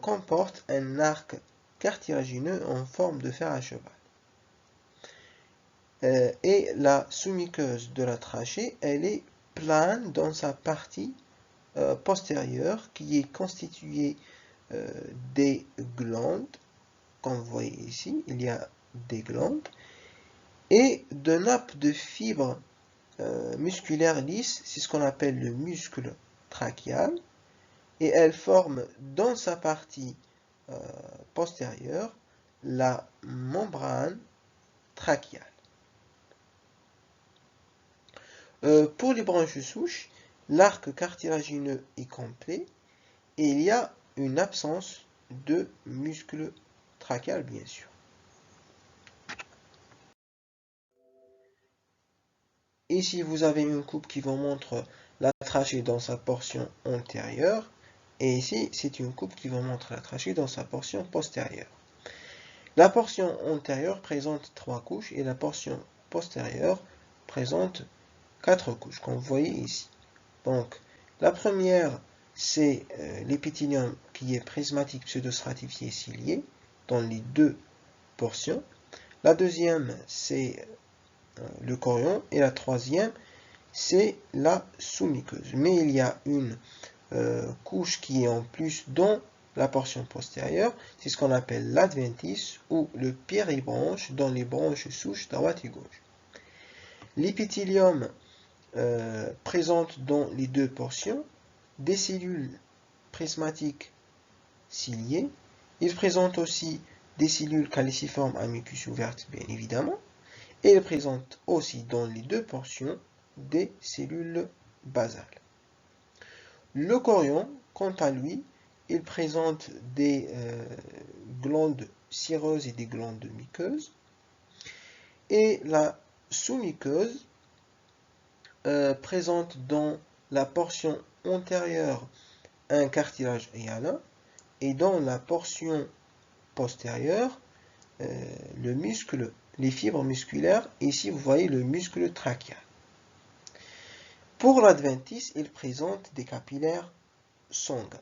comporte un arc cartilagineux en forme de fer à cheval. Et la sous-muqueuse de la trachée, elle est plane dans sa partie postérieure qui est constituée des glandes, comme vous voyez ici, il y a des glandes, et de nappes de fibres musculaires lisses, c'est ce qu'on appelle le muscle trachial, et elle forme dans sa partie postérieure la membrane trachéale. Pour les branches souches, l'arc cartilagineux est complet et il y a une absence de muscle trachéal, bien sûr. Ici, vous avez une coupe qui vous montre la trachée dans sa portion antérieure. Et ici, c'est une coupe qui vous montre la trachée dans sa portion postérieure. La portion antérieure présente 3 couches et la portion postérieure présente 4 couches, comme vous voyez ici. Donc, la première, c'est l'épithélium qui est prismatique pseudostratifié cilié dans les deux portions. La deuxième, c'est le chorion. Et la troisième, c'est la sous-muqueuse. Mais il y a une couche qui est en plus dans la portion postérieure, c'est ce qu'on appelle l'adventice ou le péribranche dans les branches souches droite et gauche. L'épithélium présente dans les deux portions des cellules prismatiques ciliées. Il présente aussi des cellules caliciformes à mucus ouverte, bien évidemment. Et il présente aussi dans les deux portions des cellules basales. Le chorion, quant à lui, il présente des glandes cireuses et des glandes muqueuses. Et la sous-muqueuse présente dans la portion antérieure un cartilage hyalin et dans la portion postérieure le muscle, les fibres musculaires. Ici, vous voyez le muscle trachéal. Pour l'adventice, il présente des capillaires sanguins.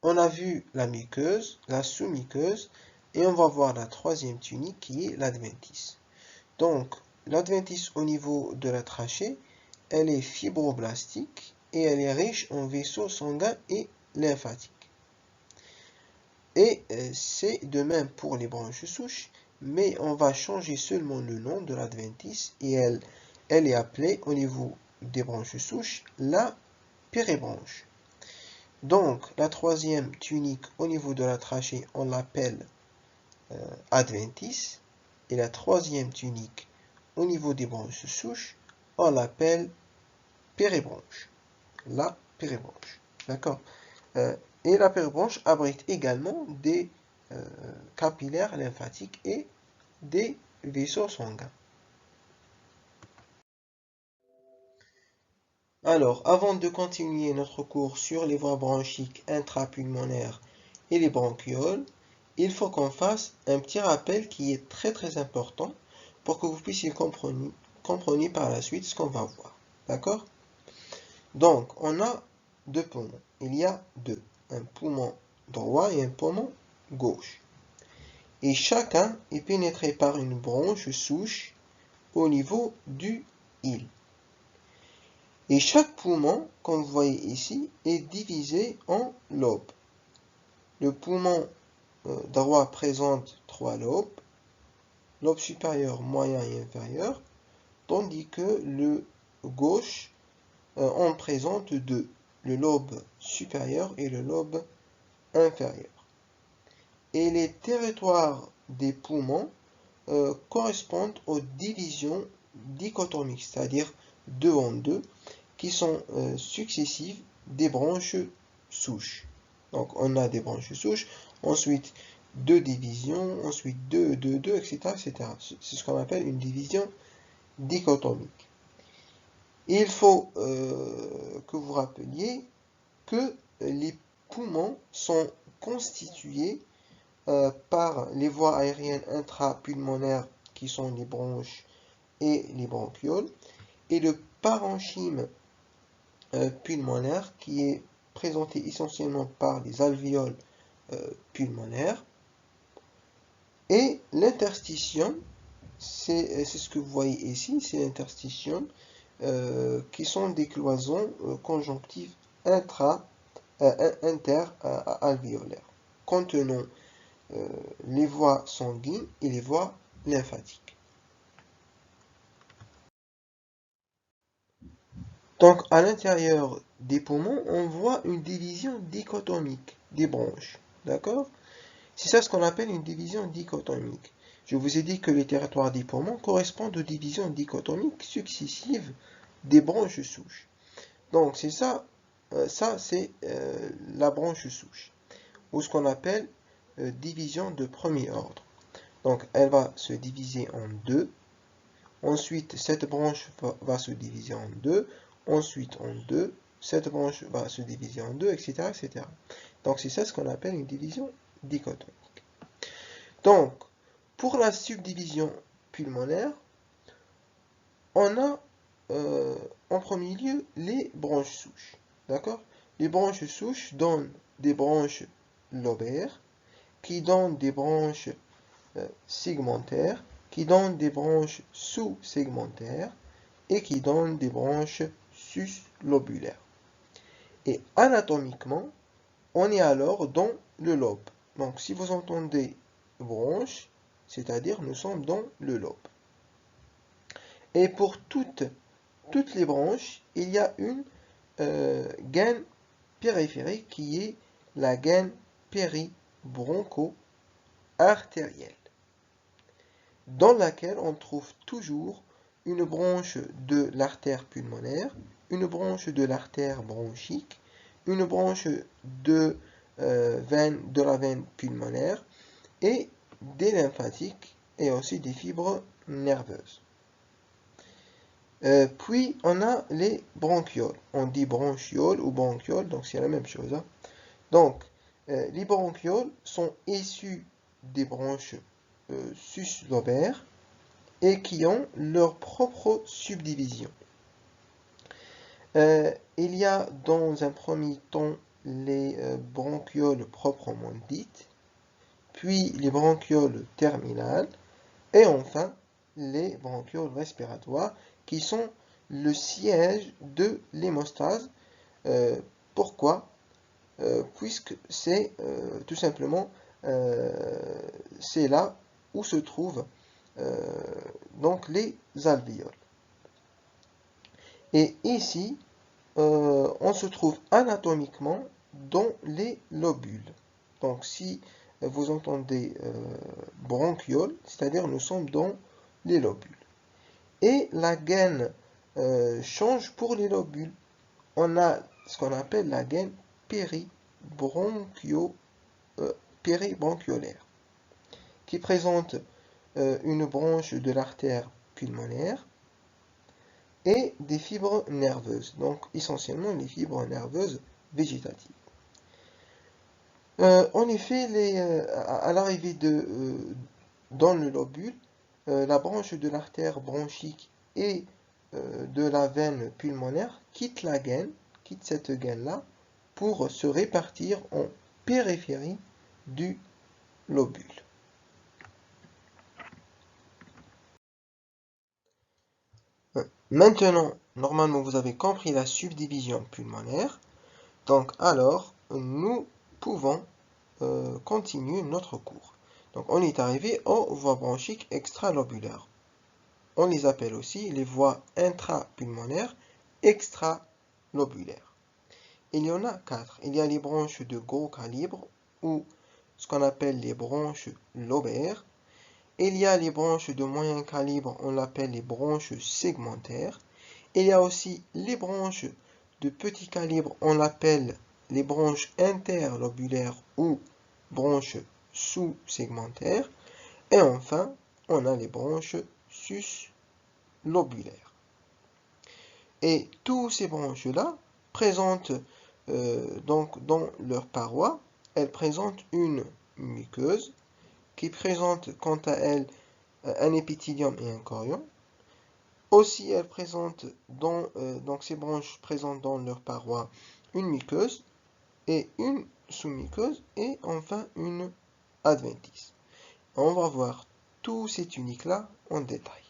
On a vu la muqueuse, la sous-muqueuse, et on va voir la troisième tunique qui est l'adventice. Donc, l'adventice au niveau de la trachée, elle est fibroblastique et elle est riche en vaisseaux sanguins et lymphatiques. Et c'est de même pour les branches souches, mais on va changer seulement le nom de l'adventice et elle est appelée au niveau des branches souches la péribranche. Donc, la troisième tunique au niveau de la trachée, on l'appelle adventice. Et la troisième tunique au niveau des branches souches, on l'appelle péribranche. La péribranche. D'accord? Et la péribranche abrite également des capillaires lymphatiques et des vaisseaux sanguins. Alors, avant de continuer notre cours sur les voies bronchiques intrapulmonaires et les bronchioles, il faut qu'on fasse un petit rappel qui est très important pour que vous puissiez comprendre par la suite ce qu'on va voir. D'accord? Donc, on a deux poumons. Il y a deux. Un poumon droit et un poumon gauche. Et chacun est pénétré par une branche souche au niveau du île. Et chaque poumon, comme vous voyez ici, est divisé en lobes. Le poumon droit présente 3 lobes, lobe supérieur, moyen et inférieur, tandis que le gauche en présente 2, le lobe supérieur et le lobe inférieur. Et les territoires des poumons correspondent aux divisions dichotomiques, c'est-à-dire 2 en 2, qui sont successives des branches souches. Donc on a des branches souches, ensuite 2 divisions, ensuite 2, 2, 2, etc. etc. C'est ce qu'on appelle une division dichotomique. Et il faut que vous rappeliez que les poumons sont constitués par les voies aériennes intrapulmonaires qui sont les bronches et les bronchioles, et le parenchyme pulmonaire qui est présenté essentiellement par les alvéoles pulmonaires, et l'interstitium, c'est ce que vous voyez ici, c'est l'interstitium qui sont des cloisons conjonctives interalvéolaires contenant les voies sanguines et les voies lymphatiques. Donc, à l'intérieur des poumons, on voit une division dichotomique des branches. D'accord? C'est ça ce qu'on appelle une division dichotomique. Je vous ai dit que les territoires des poumons correspondent aux divisions dichotomiques successives des branches souches. Donc, c'est ça, c'est la branche souche, ou ce qu'on appelle division de premier ordre. Donc, elle va se diviser en deux. Ensuite, cette branche va se diviser en deux. Ensuite, en deux. Cette branche va se diviser en deux, etc. etc. Donc, c'est ça ce qu'on appelle une division dichotomique. Donc, pour la subdivision pulmonaire, on a en premier lieu les branches souches. D'accord? Les branches souches donnent des branches lobaires, qui donnent des branches segmentaires, qui donnent des branches sous-segmentaires et qui donnent des branches suslobulaires. Et anatomiquement, on est alors dans le lobe. Donc si vous entendez branche, c'est-à-dire nous sommes dans le lobe. Et pour toutes les branches, il y a une gaine périphérique qui est la gaine péribroncho-artérielle, dans laquelle on trouve toujours une branche de l'artère pulmonaire, une branche de l'artère bronchique, une branche de la veine pulmonaire et des lymphatiques et aussi des fibres nerveuses. Puis on a les bronchioles. On dit bronchioles ou bronchioles, donc c'est la même chose. Hein. Donc les bronchioles sont issus des branches suslobaires et qui ont leur propre subdivision. Il y a dans un premier temps les bronchioles proprement dites, puis les bronchioles terminales, et enfin les bronchioles respiratoires qui sont le siège de l'hémostase. Pourquoi? Puisque c'est tout simplement c'est là où se trouvent donc les alvéoles. Et ici, on se trouve anatomiquement dans les lobules. Donc si vous entendez bronchiole, c'est-à-dire nous sommes dans les lobules. Et la gaine change pour les lobules. On a ce qu'on appelle la gaine péribronchiolaire, qui présente une branche de l'artère pulmonaire et des fibres nerveuses, donc essentiellement les fibres nerveuses végétatives. En effet, à l'arrivée dans le lobule, la branche de l'artère bronchique et de la veine pulmonaire quitte cette gaine-là, pour se répartir en périphérie du lobule. Maintenant, normalement, vous avez compris la subdivision pulmonaire. Donc, alors, nous pouvons continuer notre cours. Donc, on est arrivé aux voies bronchiques extralobulaires. On les appelle aussi les voies intrapulmonaires extralobulaires. Il y en a 4. Il y a les branches de gros calibre, ou ce qu'on appelle les branches lobaires. Il y a les branches de moyen calibre, on l'appelle les branches segmentaires. Il y a aussi les branches de petit calibre, on l'appelle les branches interlobulaires ou branches sous-segmentaires. Et enfin, on a les branches suslobulaires. Et tous ces branches-là présentent, donc dans leur paroi, elles présentent une muqueuse qui présente quant à elle un épithélium et un chorion. Aussi, elles présentent donc ces branches présentent dans leur paroi une muqueuse et une sous-muqueuse et enfin une adventice. On va voir tous ces tuniques-là en détail.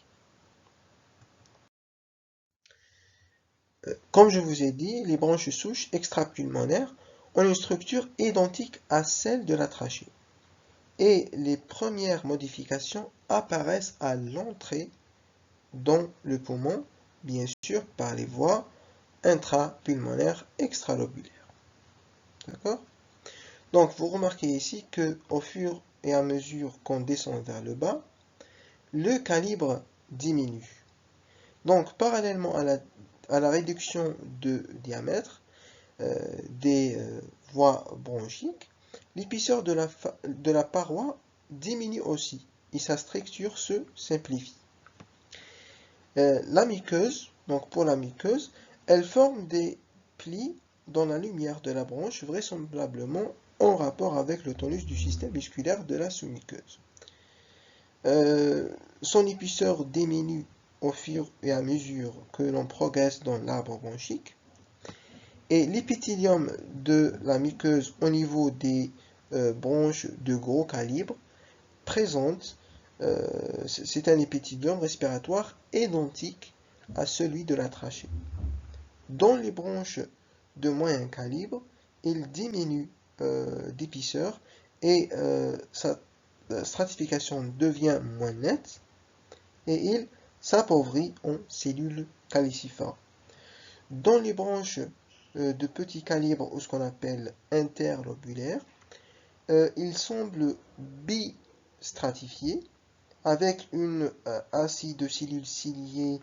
Comme je vous ai dit, les branches souches extrapulmonaires ont une structure identique à celle de la trachée. Et les premières modifications apparaissent à l'entrée dans le poumon, bien sûr par les voies intrapulmonaires extralobulaires. D'accord? Donc vous remarquez ici que au fur et à mesure qu'on descend vers le bas, le calibre diminue. Donc parallèlement à la réduction de diamètre des voies bronchiques, l'épaisseur de la paroi diminue aussi et sa structure se simplifie. La muqueuse, donc pour la muqueuse, elle forme des plis dans la lumière de la branche, vraisemblablement en rapport avec le tonus du système musculaire de la sous-muqueuse. Son épaisseur diminue au fur et à mesure que l'on progresse dans l'arbre bronchique. Et l'épithélium de la muqueuse au niveau des branches de gros calibre présente, c'est un épithélium respiratoire identique à celui de la trachée. Dans les branches de moyen calibre, il diminue d'épaisseur et sa stratification devient moins nette et il s'appauvrit en cellules caliciformes. Dans les branches de petit calibre, ou ce qu'on appelle interlobulaires, il semble bistratifié avec une assise de cellules ciliées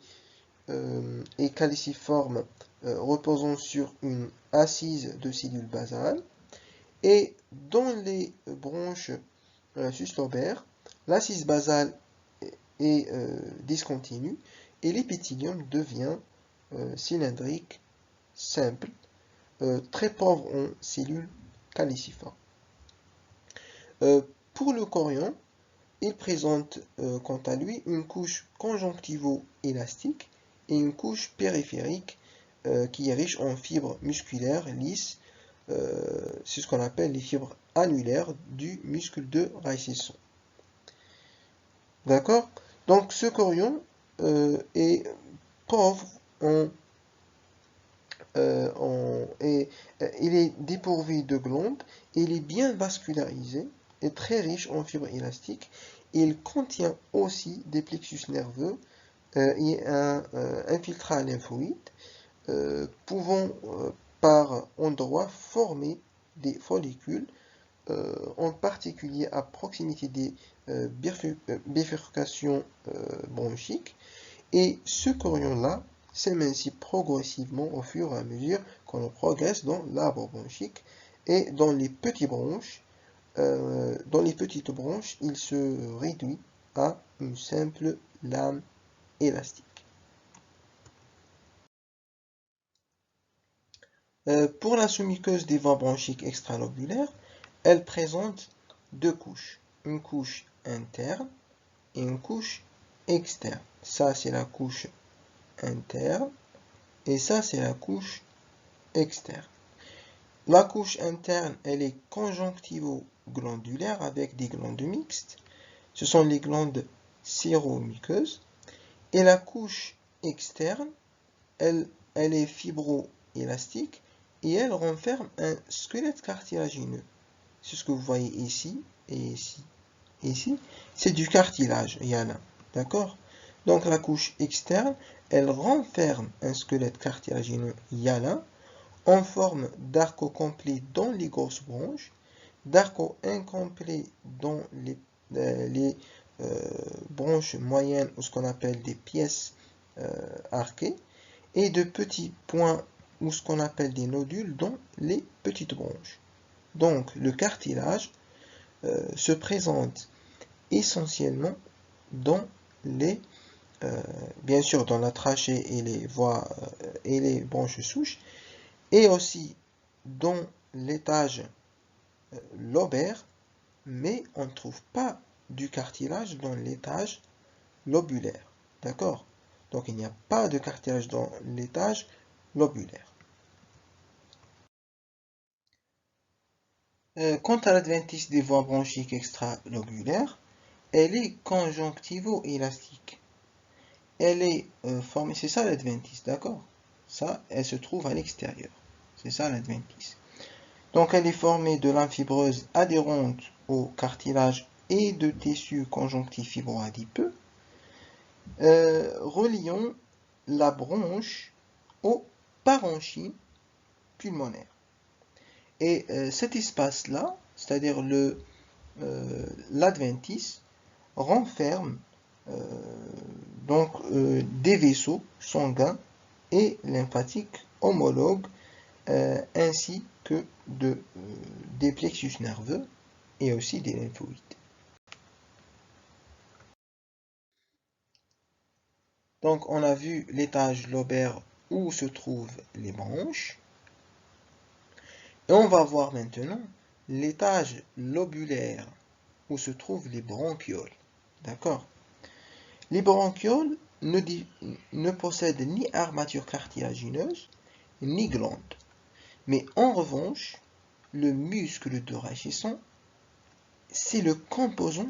et caliciformes reposant sur une assise de cellules basales. Et dans les branches suslobaires, l'assise basale est discontinue et l'épithélium devient cylindrique, simple, très pauvre en cellules caliciformes. Pour le chorion, il présente quant à lui une couche conjonctivo-élastique et une couche périphérique qui est riche en fibres musculaires lisses. C'est ce qu'on appelle les fibres annulaires du muscle de Reisesson. D'accord? Donc ce chorion est pauvre il est dépourvu de glandes, il est bien vascularisé et très riche en fibres élastiques il contient aussi des plexus nerveux et un infiltrat lymphoïde pouvant par endroits former des follicules, en particulier à proximité des bifurcations bronchiques. Et ce chorion-là s'émince progressivement au fur et à mesure qu'on progresse dans l'arbre bronchique. Et dans les petites branches, il se réduit à une simple lame élastique. Pour la sous-muqueuse des voies bronchiques extralobulaires, elle présente deux couches, une couche interne et une couche externe. Ça, c'est la couche interne et ça, c'est la couche externe. La couche interne, elle est conjonctivo-glandulaire avec des glandes mixtes. Ce sont les glandes séromuqueuses. Et la couche externe, elle est fibroélastique et elle renferme un squelette cartilagineux. C'est ce que vous voyez ici et ici. Ici, c'est du cartilage, il y en a. D'accord? Donc la couche externe, elle renferme un squelette cartilagineux hyalin en forme d'arco complet dans les grosses branches, d'arco incomplet dans les branches moyennes ou ce qu'on appelle des pièces arquées, et de petits points ou ce qu'on appelle des nodules dans les petites branches. Donc le cartilage se présente essentiellement dans les bien sûr dans la trachée et les voies et les branches souches, et aussi dans l'étage lobaire, mais on ne trouve pas du cartilage dans l'étage lobulaire. D'accord? Donc il n'y a pas de cartilage dans l'étage lobulaire. Quant à l'adventice des voies bronchiques extralobulaires, elle est conjonctivo-élastique. Elle est formée, c'est ça l'adventice, d'accord? Ça, elle se trouve à l'extérieur. C'est ça l'adventice. Donc elle est formée de lames fibreuses adhérentes au cartilage et de tissus conjonctifs fibro-adipeux, reliant la bronche au parenchyme pulmonaire. Et cet espace-là, c'est-à-dire l'adventice, renferme des vaisseaux sanguins et lymphatiques homologues, ainsi que des plexus nerveux et aussi des lymphoïdes. Donc on a vu l'étage lobaire où se trouvent les branches. Et on va voir maintenant l'étage lobulaire où se trouvent les bronchioles. D'accord? Les bronchioles ne possèdent ni armature cartilagineuse, ni glande. Mais en revanche, le muscle de Reichhausen, c'est le composant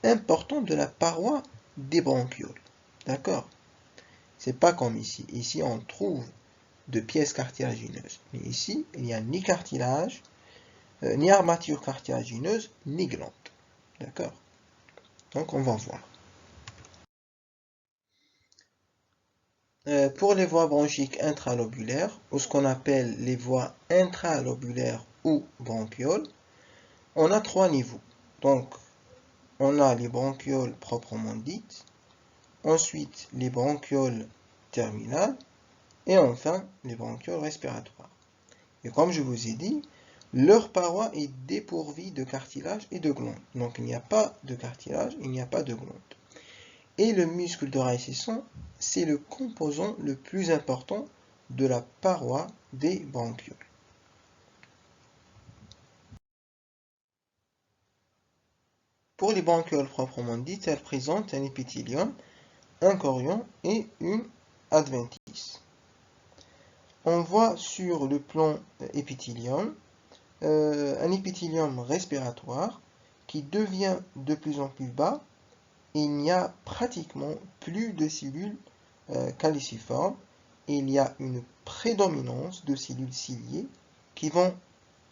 important de la paroi des bronchioles. D'accord? C'est pas comme ici. Ici, on trouve de pièces cartilagineuses. Mais ici, il n'y a ni cartilage, ni armature cartilagineuse, ni glande. D'accord? Donc, on va voir. Pour les voies bronchiques intralobulaires, ou ce qu'on appelle les voies intralobulaires ou bronchioles, on a trois niveaux. Donc, on a les bronchioles proprement dites, ensuite les bronchioles terminales, et enfin les bronchioles respiratoires. Et comme je vous ai dit, leur paroi est dépourvue de cartilage et de glande. Donc il n'y a pas de cartilage, il n'y a pas de glande. Et le muscle de Reichhausen, c'est le composant le plus important de la paroi des bronchioles. Pour les bronchioles proprement dites, elles présentent un épithélium, un chorion et une adventice. On voit sur le plan épithélium un épithélium respiratoire qui devient de plus en plus bas et il n'y a pratiquement plus de cellules caliciformes et il y a une prédominance de cellules ciliées qui vont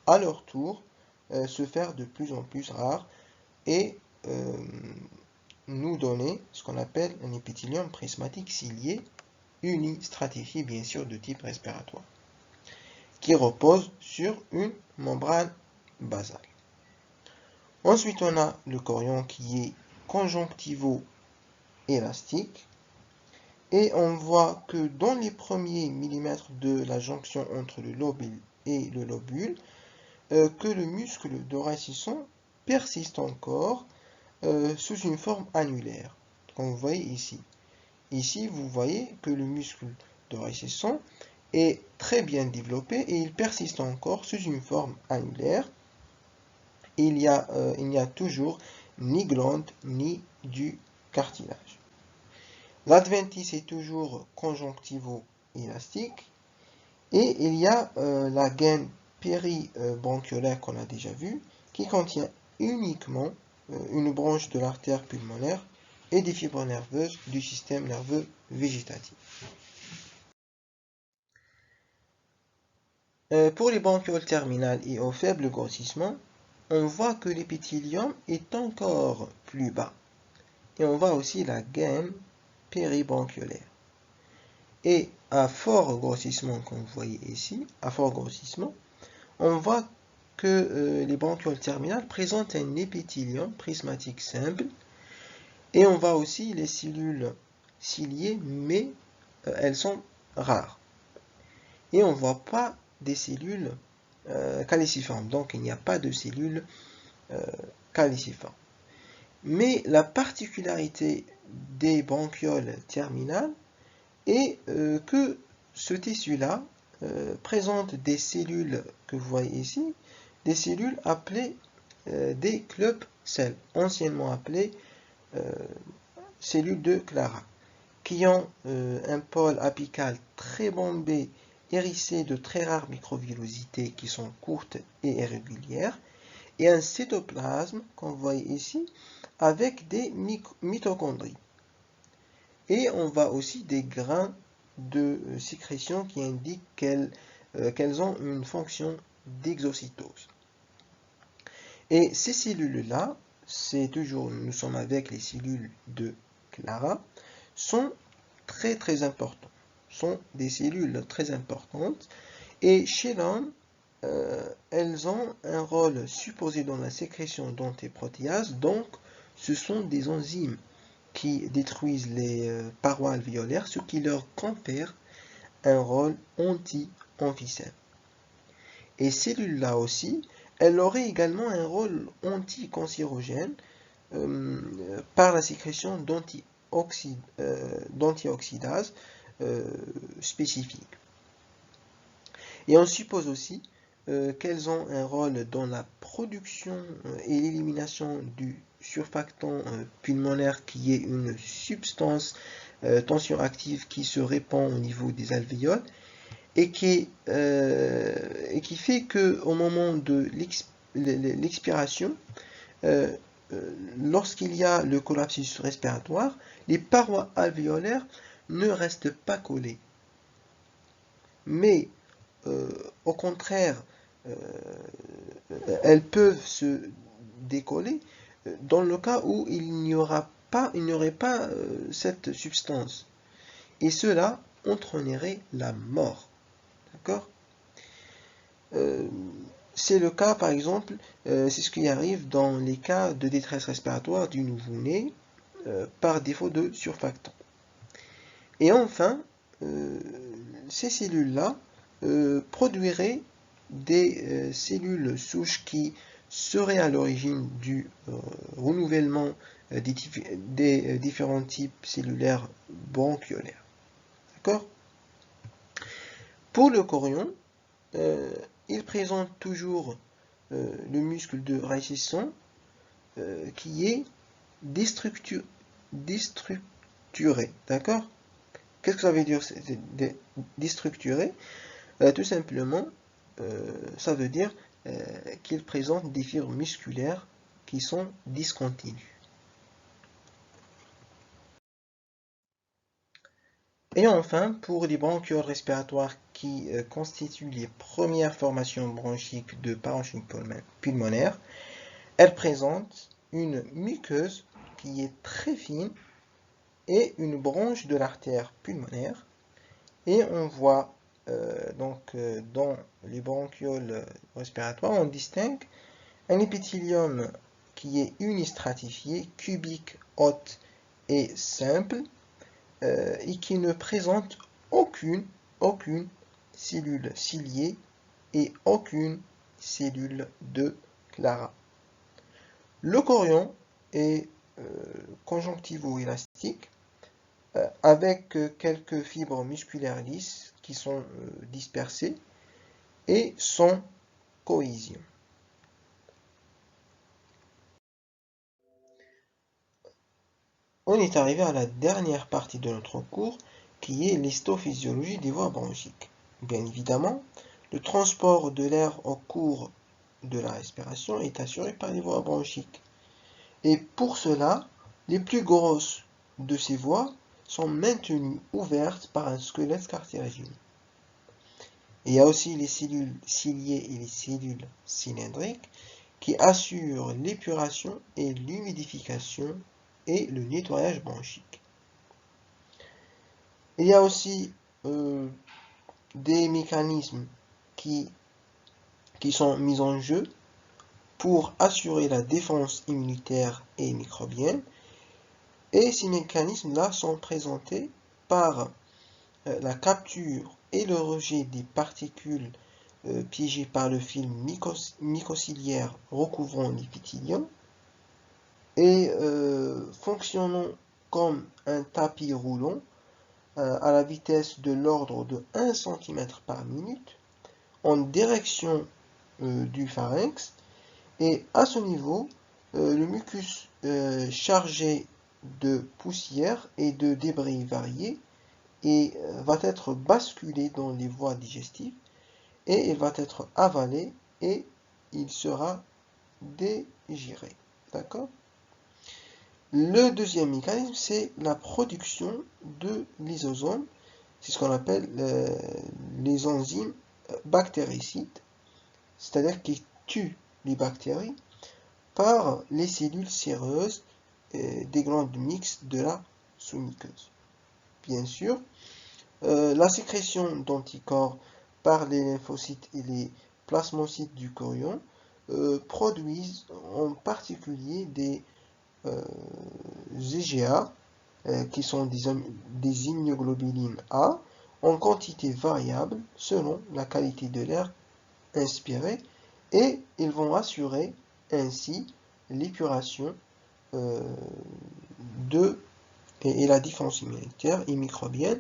à leur tour se faire de plus en plus rares et nous donner ce qu'on appelle un épithélium prismatique cilié, unistratifié bien sûr de type respiratoire, qui repose sur une membrane basale. Ensuite, on a le chorion qui est conjonctivo-élastique. Et on voit que dans les premiers millimètres de la jonction entre le lobule et le lobule, que le muscle d'oreille cesson persiste encore sous une forme annulaire, comme vous voyez ici. Ici, vous voyez que le muscle d'oreille cesson est très bien développé et il persiste encore sous une forme annulaire. Il n'y a toujours ni glande ni du cartilage. L'adventice est toujours conjonctivo-élastique et il y a la gaine péribronchiolaire qu'on a déjà vue qui contient uniquement une branche de l'artère pulmonaire et des fibres nerveuses du système nerveux végétatif. Pour les bronchioles terminales et au faible grossissement, on voit que l'épithélium est encore plus bas et on voit aussi la gaine péribronchiolaire. Et à fort grossissement, comme vous voyez ici, à fort grossissement, on voit que les bronchioles terminales présentent un épithélium prismatique simple et on voit aussi les cellules ciliées, mais elles sont rares. Et on ne voit pas des cellules caliciformes, donc il n'y a pas de cellules caliciformes. Mais la particularité des bronchioles terminales est que ce tissu-là présente des cellules que vous voyez ici, des cellules appelées des club cells, anciennement appelées cellules de Clara, qui ont un pôle apical très bombé, hérissé de très rares microvillosités qui sont courtes et irrégulières, et un cytoplasme, qu'on voit ici, avec des mitochondries. Et on voit aussi des grains de sécrétion qui indiquent qu'elles ont une fonction d'exocytose. Et ces cellules-là, nous sommes avec les cellules de Clara, sont très importantes, sont des cellules très importantes, et chez l'homme, elles ont un rôle supposé dans la sécrétion d'antiprotéases, donc ce sont des enzymes qui détruisent les parois alvéolaires, ce qui leur confère un rôle anti-emphysème. Et ces cellules-là aussi, elles auraient également un rôle anticancérogène par la sécrétion d'antioxydases spécifiques. Et on suppose aussi qu'elles ont un rôle dans la production et l'élimination du surfactant pulmonaire qui est une substance tensioactive qui se répand au niveau des alvéoles et qui fait qu'au moment de l'expiration, lorsqu'il y a le collapsus respiratoire, les parois alvéolaires ne restent pas collées. Mais au contraire, elles peuvent se décoller dans le cas où il n'y aurait pas cette substance. Et cela entraînerait la mort. D'accord ? C'est le cas, par exemple, c'est ce qui arrive dans les cas de détresse respiratoire du nouveau-né par défaut de surfactant. Et enfin, ces cellules-là produiraient des cellules souches qui seraient à l'origine du renouvellement des différents types cellulaires bronchiolaires. D'accord ? Pour le chorion, il présente toujours le muscle de Reisesson qui est déstructuré. D'accord ? Qu'est-ce que ça veut dire déstructuré? Tout simplement, ça veut dire qu'il présente des fibres musculaires qui sont discontinues. Et enfin, pour les bronchioles respiratoires qui constituent les premières formations bronchiques de parenchyme pulmonaire, elles présentent une muqueuse qui est très fine et une branche de l'artère pulmonaire. Et on voit dans les bronchioles respiratoires, on distingue un épithélium qui est unistratifié, cubique, haute et simple, et qui ne présente aucune cellule ciliée et aucune cellule de Clara. Le chorion est conjonctivo-élastique avec quelques fibres musculaires lisses qui sont dispersées et sans cohésion. On est arrivé à la dernière partie de notre cours qui est l'histophysiologie des voies bronchiques. Bien évidemment, le transport de l'air au cours de la respiration est assuré par les voies bronchiques. Et pour cela, les plus grosses de ces voies sont maintenues ouvertes par un squelette cartilagineux. Il y a aussi les cellules ciliées et les cellules cylindriques qui assurent l'épuration et l'humidification et le nettoyage bronchique. Il y a aussi des mécanismes qui sont mis en jeu pour assurer la défense immunitaire et microbienne. Et ces mécanismes-là sont présentés par la capture et le rejet des particules piégées par le film mycociliaire recouvrant l'épithélium et fonctionnant comme un tapis roulant à la vitesse de l'ordre de 1 cm par minute en direction du pharynx. Et à ce niveau, le mucus chargé de poussière et de débris variés va être basculé dans les voies digestives et il va être avalé et il sera digéré. D'accord? Le deuxième mécanisme, c'est la production de lysosomes. C'est ce qu'on appelle les enzymes bactéricides, c'est-à-dire qui tuent les bactéries par les cellules séreuses des glandes mixtes de la sous-muqueuse. Bien sûr, la sécrétion d'anticorps par les lymphocytes et les plasmocytes du chorion produisent en particulier des IgA, qui sont des immunoglobulines A, en quantité variable selon la qualité de l'air inspiré, et ils vont assurer ainsi l'épuration et la défense immunitaire et microbienne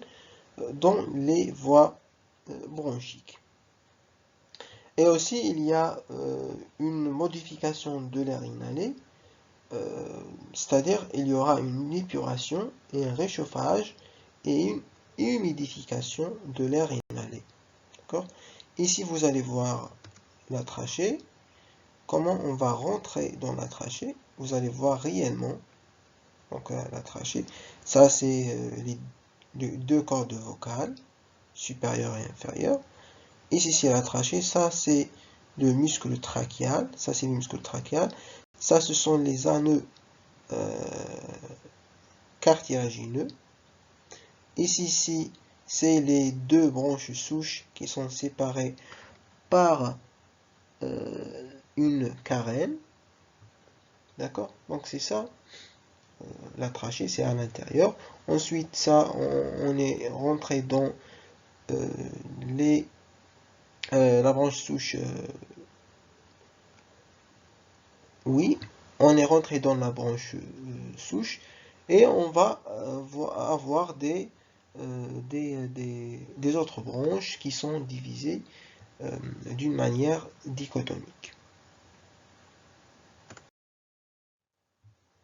dans les voies bronchiques. Et aussi, il y a une modification de l'air inhalé, c'est-à-dire il y aura une épuration et un réchauffage et une humidification de l'air inhalé. Ici, vous allez voir la trachée. Comment on va rentrer dans la trachée? Vous allez voir réellement donc la trachée. Ça, c'est les deux cordes vocales, supérieure et inférieure. Ici, c'est la trachée. Ça, c'est le muscle trachéal. Ça, c'est le muscle trachéal. Ça, ce sont les anneaux cartilagineux. Ici, c'est les deux branches souches qui sont séparées par une carène. D'accord? Donc, c'est ça. La trachée, c'est à l'intérieur. Ensuite, ça, on est rentré dans la branche souche. Oui, on est rentré dans la branche souche et on va avoir des autres branches qui sont divisées d'une manière dichotomique.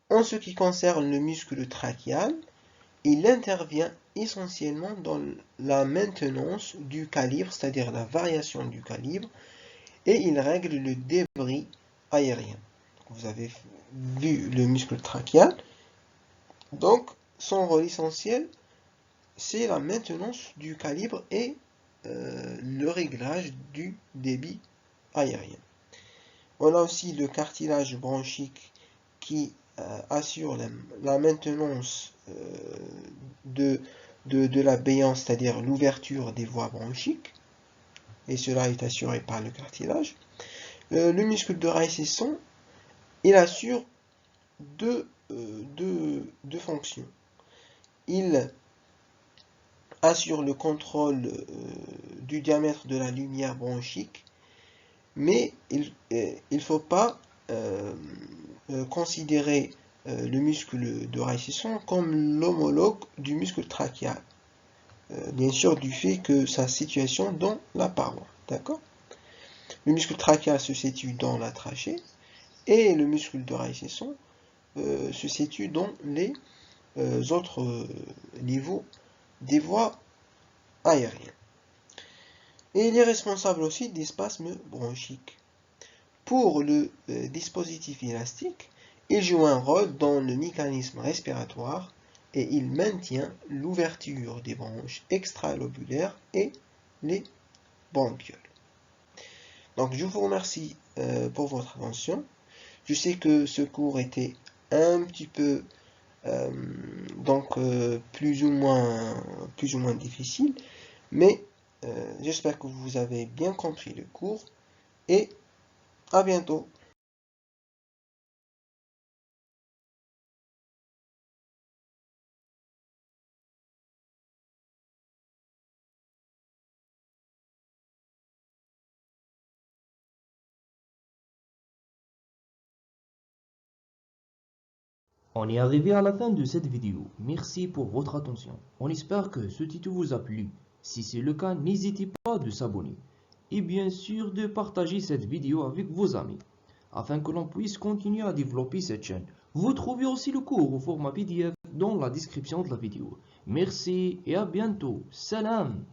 En ce qui concerne le muscle trachéal, il intervient essentiellement dans la maintenance du calibre, c'est-à-dire la variation du calibre, et il règle le débris aérien. Vous avez vu le muscle trachéal. Donc, son rôle essentiel, c'est la maintenance du calibre et le réglage du débit aérien. On a aussi le cartilage bronchique qui assure la maintenance de la béance, c'est-à-dire l'ouverture des voies bronchiques, et cela est assuré par le cartilage. Le muscle de récession, il assure deux fonctions. Il assure le contrôle du diamètre de la lumière bronchique, mais il ne faut pas considérer le muscle de récession comme l'homologue du muscle trachéal. Bien sûr, du fait que sa situation dans la paroi. D'accord? Le muscle trachéal se situe dans la trachée et le muscle de récession se situe dans les autres niveaux des voies aériennes. Et il est responsable aussi des spasmes bronchiques. Pour le dispositif élastique, il joue un rôle dans le mécanisme respiratoire et il maintient l'ouverture des bronches extralobulaires et les bronchioles. Donc je vous remercie pour votre attention. Je sais que ce cours était un petit peu plus ou moins difficile, mais j'espère que vous avez bien compris le cours et à bientôt. On est arrivé à la fin de cette vidéo. Merci pour votre attention. On espère que ce tuto vous a plu. Si c'est le cas, n'hésitez pas de s'abonner. Et bien sûr de partager cette vidéo avec vos amis, afin que l'on puisse continuer à développer cette chaîne. Vous trouvez aussi le cours au format PDF dans la description de la vidéo. Merci et à bientôt. Salam!